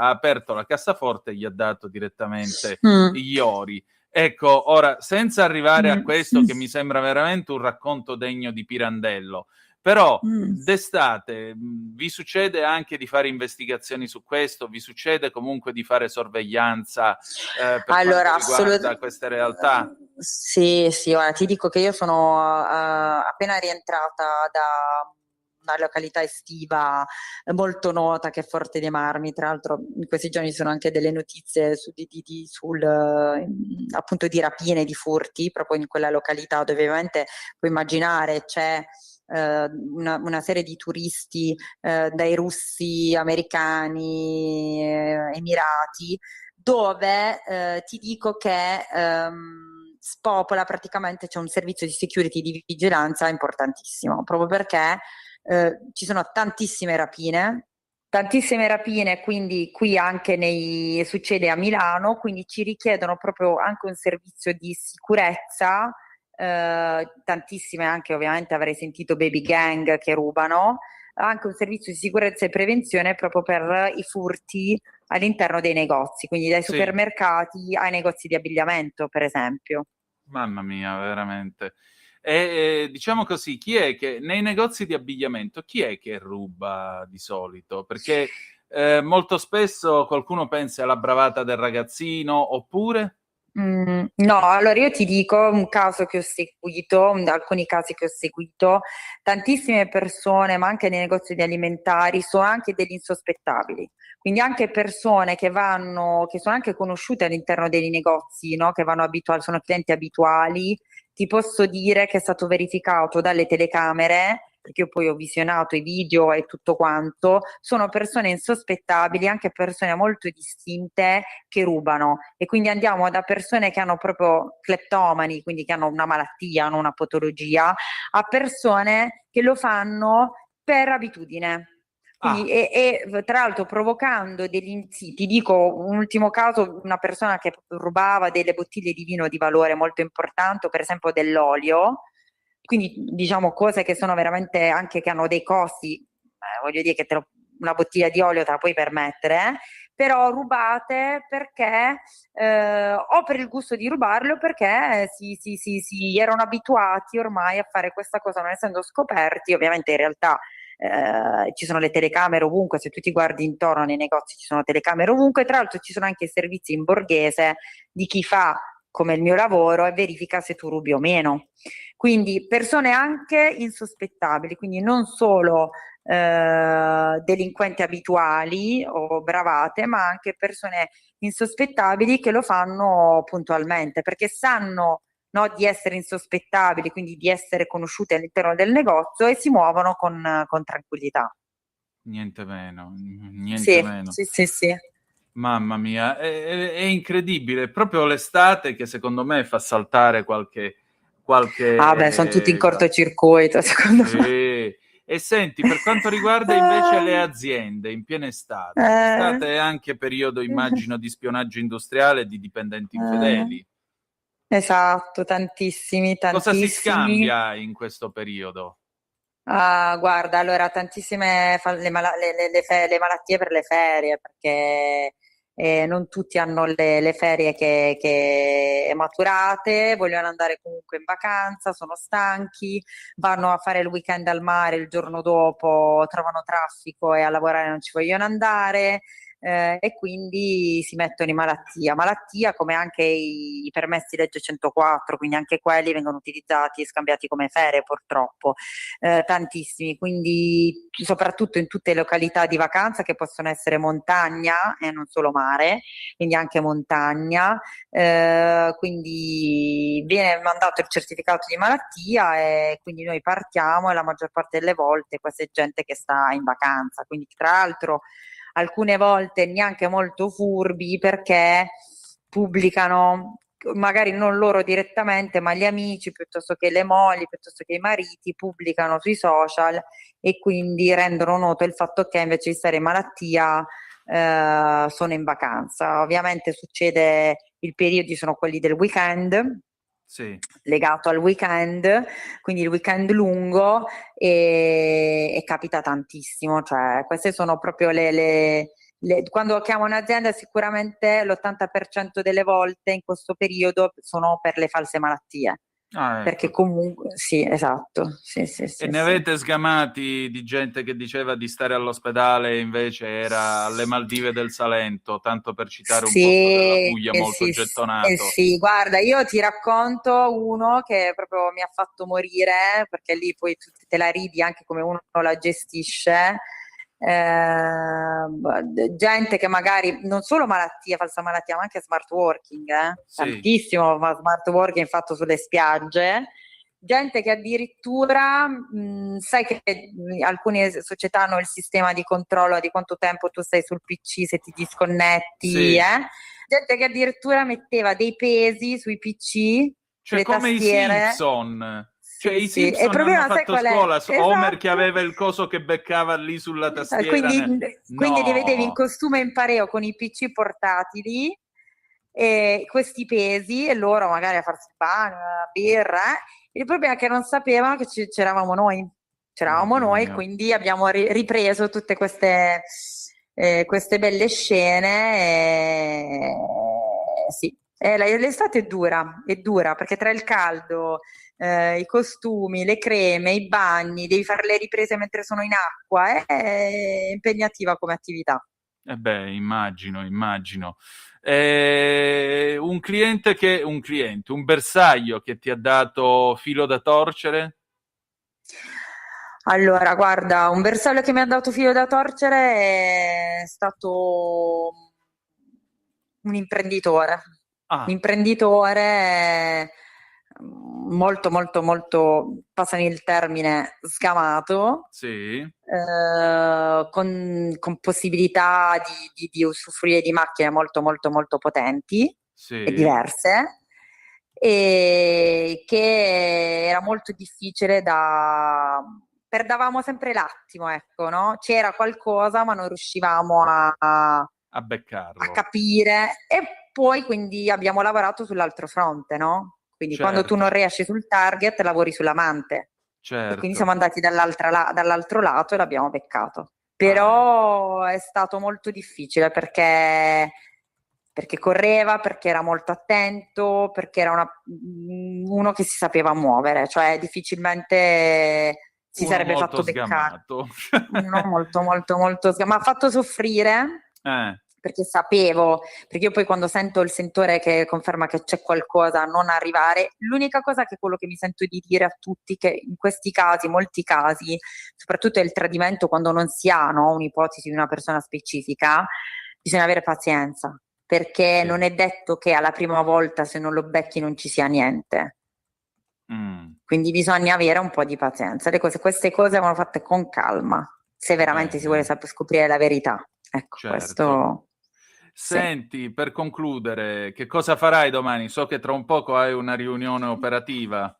aperto la cassaforte e gli ha dato direttamente gli ori. Ecco, ora, senza arrivare a questo che mi sembra veramente un racconto degno di Pirandello, però d'estate vi succede anche di fare investigazioni su questo? Vi succede comunque di fare sorveglianza per Allora, quanto riguarda queste realtà? Sì, ora ti dico che io sono appena rientrata da una località estiva molto nota che è Forte dei Marmi. Tra l'altro in questi giorni ci sono anche delle notizie appunto di rapine, di furti proprio in quella località, dove ovviamente puoi immaginare c'è una serie di turisti dai russi, americani, emirati, dove ti dico che spopola praticamente, c'è un servizio di security, di vigilanza importantissimo, proprio perché ci sono tantissime rapine, quindi qui anche succede a Milano, quindi ci richiedono proprio anche un servizio di sicurezza, tantissime anche, ovviamente avrei sentito baby gang che rubano, anche un servizio di sicurezza e prevenzione proprio per i furti all'interno dei negozi, quindi dai supermercati ai negozi di abbigliamento, per esempio. Mamma mia, veramente. E diciamo così, chi è che nei negozi di abbigliamento, chi è che ruba di solito? Perché molto spesso qualcuno pensa alla bravata del ragazzino, oppure? No, allora io ti dico un caso che ho seguito, alcuni casi che ho seguito, tantissime persone, ma anche nei negozi di alimentari, sono anche degli insospettabili, quindi anche persone che sono anche conosciute all'interno dei negozi, no? Che vanno sono clienti abituali. Ti posso dire che è stato verificato dalle telecamere, perché io poi ho visionato i video e tutto quanto, sono persone insospettabili, anche persone molto distinte che rubano, e quindi andiamo da persone che hanno proprio cleptomani, quindi che hanno una malattia, hanno una patologia, a persone che lo fanno per abitudine. Quindi, e tra l'altro provocando sì, ti dico un ultimo caso, una persona che rubava delle bottiglie di vino di valore molto importante, per esempio dell'olio, quindi diciamo cose che sono veramente anche che hanno dei costi, voglio dire che una bottiglia di olio te la puoi permettere, però rubate perché o per il gusto di rubarle o perché si erano abituati ormai a fare questa cosa non essendo scoperti. Ovviamente in realtà ci sono le telecamere ovunque, se tu ti guardi intorno nei negozi ci sono telecamere ovunque, tra l'altro ci sono anche i servizi in borghese di chi fa come il mio lavoro e verifica se tu rubi o meno. Quindi persone anche insospettabili, quindi non solo delinquenti abituali o bravate, ma anche persone insospettabili che lo fanno puntualmente, perché sanno, no, di essere insospettabili, quindi di essere conosciuti all'interno del negozio e si muovono con tranquillità. Niente meno, niente Sì, meno. sì. Mamma mia, è incredibile, è proprio l'estate che secondo me fa saltare qualche Ah beh, sono tutti in cortocircuito, secondo me. Sì. E senti, per quanto riguarda invece le aziende in piena estate, l'estate è anche periodo, immagino, di spionaggio industriale e di dipendenti infedeli. Esatto, tantissimi. Cosa si scambia in questo periodo? Ah, guarda, allora tantissime le malattie per le ferie, perché non tutti hanno le ferie che maturate, vogliono andare comunque in vacanza, sono stanchi, vanno a fare il weekend al mare, il giorno dopo trovano traffico e a lavorare non ci vogliono andare. E quindi si mettono in malattia come anche i permessi legge 104, quindi anche quelli vengono utilizzati e scambiati come ferie purtroppo, tantissimi, quindi soprattutto in tutte le località di vacanza che possono essere montagna e non solo mare, quindi anche montagna, quindi viene mandato il certificato di malattia e quindi noi partiamo e la maggior parte delle volte questa è gente che sta in vacanza, quindi tra l'altro alcune volte neanche molto furbi perché pubblicano, magari non loro direttamente, ma gli amici, piuttosto che le mogli, piuttosto che i mariti, pubblicano sui social e quindi rendono noto il fatto che invece di stare in malattia sono in vacanza. Ovviamente succede, i periodi sono quelli del weekend, sì, legato al weekend, quindi il weekend lungo e capita tantissimo, cioè queste sono proprio quando chiamo un'azienda sicuramente l'80% delle volte in questo periodo sono per le false malattie. Ah, Perché ecco. comunque sì, esatto. Sì, E ne avete sgamati di gente che diceva di stare all'ospedale e invece era alle Maldive del Salento, tanto per citare un posto della Puglia molto gettonato. Sì, guarda, io ti racconto uno che proprio mi ha fatto morire, perché lì poi tu te la ridi anche come uno la gestisce. Gente che magari non solo malattia, falsa malattia, ma anche smart working, Sì. tantissimo smart working fatto sulle spiagge. Gente che addirittura, sai che alcune società hanno il sistema di controllo di quanto tempo tu stai sul PC, se ti disconnetti, Sì. Gente che addirittura metteva dei pesi sui PC, Cioè sulle come tastiere. i Simpson. Cioè i Sì. E il Simpson problema, hanno sai fatto qual è? scuola, Homer Esatto. che aveva il coso che beccava lì sulla tastiera. Quindi li vedevi in No. costume in pareo con i PC portatili e questi pesi e loro magari a farsi il bagno, la birra. Il problema è che non sapevano che c'eravamo noi. C'eravamo noi, mio. quindi abbiamo ripreso tutte queste belle scene. Sì. L'estate è dura perché tra il caldo, i costumi, le creme, i bagni, devi fare le riprese mentre sono in acqua, è impegnativa come attività. Immagino. Un bersaglio che ti ha dato filo da torcere? Allora, guarda, un bersaglio che mi ha dato filo da torcere è stato un imprenditore. Un imprenditore molto, passami il termine, sgamato, Sì. con possibilità di usufruire di macchine molto potenti Sì. e diverse, e che era molto difficile perdavamo sempre l'attimo, ecco, no? C'era qualcosa ma non riuscivamo a beccarlo. a capire e poi quindi abbiamo lavorato sull'altro fronte, no? Quindi quando tu non riesci sul target lavori sull'amante. E Certo. quindi siamo andati dall'altro lato e l'abbiamo beccato. Però è stato molto difficile perché correva, perché era molto attento, perché era uno che si sapeva muovere, cioè difficilmente si Uno sarebbe molto fatto beccare. sgamato. Uno molto sgamato. Ma ha fatto soffrire perché sapevo, perché io poi quando sento il sentore che conferma che c'è qualcosa a non arrivare, l'unica cosa che quello che mi sento di dire a tutti, che in questi casi, molti casi, soprattutto il tradimento quando non si ha, no, un'ipotesi di una persona specifica, bisogna avere pazienza, perché non è detto che alla prima volta se non lo becchi non ci sia niente. Quindi bisogna avere un po' di pazienza. Queste cose vanno fatte con calma, se veramente si vuole scoprire la verità. Ecco, questo... Senti, per concludere, che cosa farai domani? So che tra un poco hai una riunione operativa.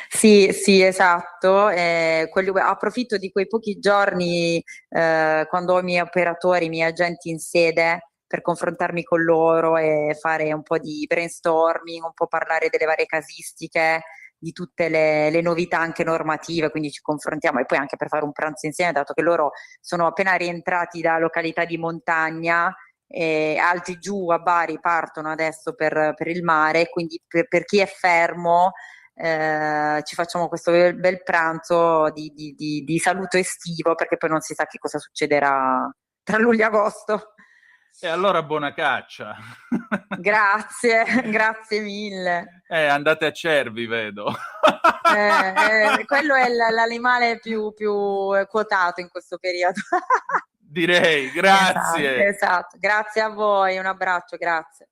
Sì, esatto. Approfitto di quei pochi giorni quando ho i miei operatori, i miei agenti in sede, per confrontarmi con loro e fare un po' di brainstorming, un po' parlare delle varie casistiche, di tutte le novità anche normative, quindi ci confrontiamo, e poi anche per fare un pranzo insieme, dato che loro sono appena rientrati da località di montagna e altri giù a Bari partono adesso per il mare, quindi per chi è fermo ci facciamo questo bel pranzo di saluto estivo, perché poi non si sa che cosa succederà tra luglio e agosto. E allora buona caccia. Grazie mille. Andate a Cervi, vedo. Quello è l'animale più quotato in questo periodo. Direi, grazie. Esatto, grazie a voi, un abbraccio, grazie.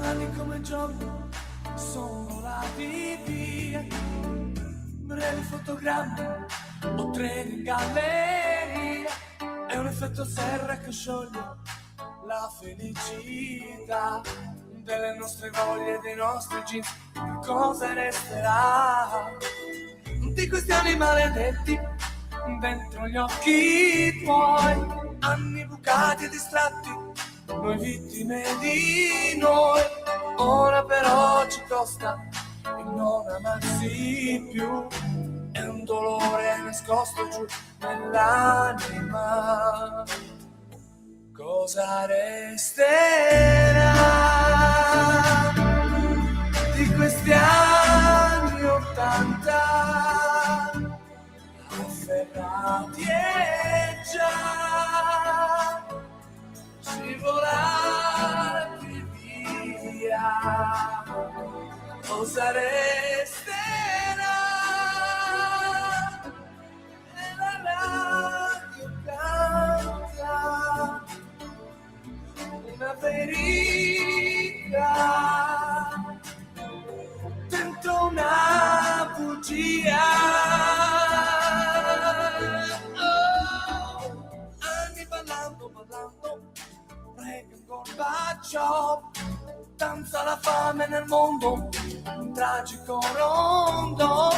Anni come giorni sono volati via, brevi fotogrammi o treni in galleria, è un effetto serra che scioglie la felicità delle nostre voglie, dei nostri jeans. Che cosa resterà di questi anni maledetti dentro gli occhi tuoi, anni bucati e distratti, noi vittime di noi. Ora però ci costa il non amarsi più, è un dolore nascosto giù nell'anima. Cosa resterà di questi anni '80 afferrati e già scivolati via? Cosa resterà nella radio canta una verità dentro una bugia? Anni ballando Reagan, Gorbaciov, danza la fame nel mondo, un tragico rondo.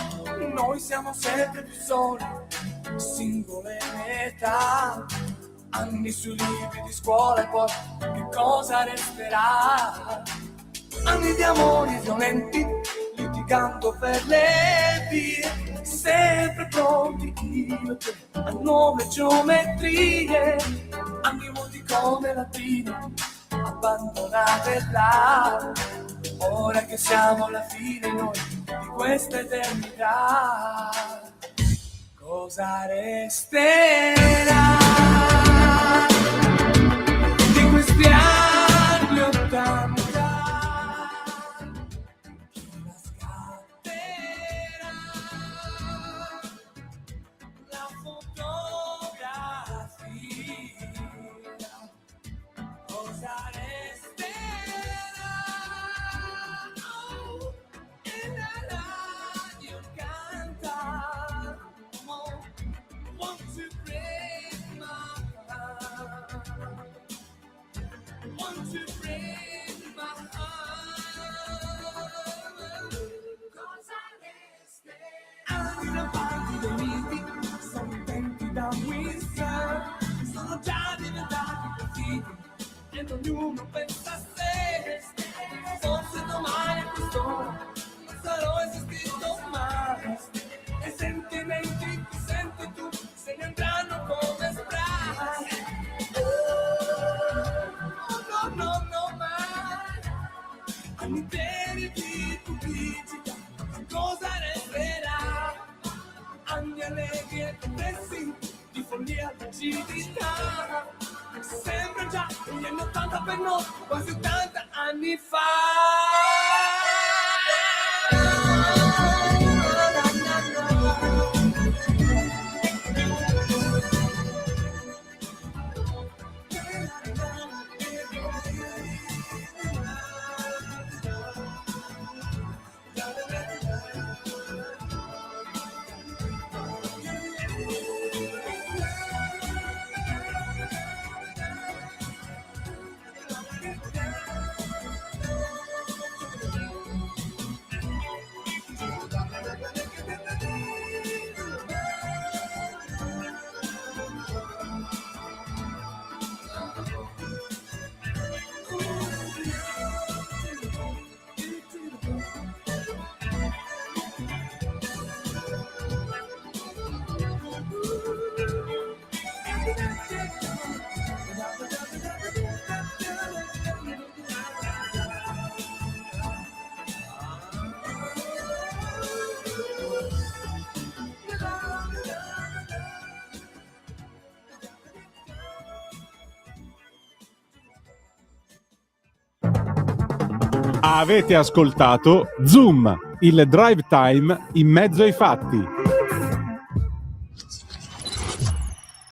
Noi siamo sempre più soli, singole metà, anni sui libri di scuola e poi che cosa resterà? Anni di amori violenti, litigando per le vie, sempre pronti io e te a nuove geometrie, anni vuoti come latine, abbandonate là. Ora che siamo alla fine noi di questa eternità, cosa resterà di questi anni '80? Sono già diventati partiti e ognuno pensa a sé. Forse domani a quest'ora non sarò esistito mai, e sentimenti Negli anni 80 per noi, quasi 80 anni fa. Avete ascoltato Zoom, il drive time in mezzo ai fatti.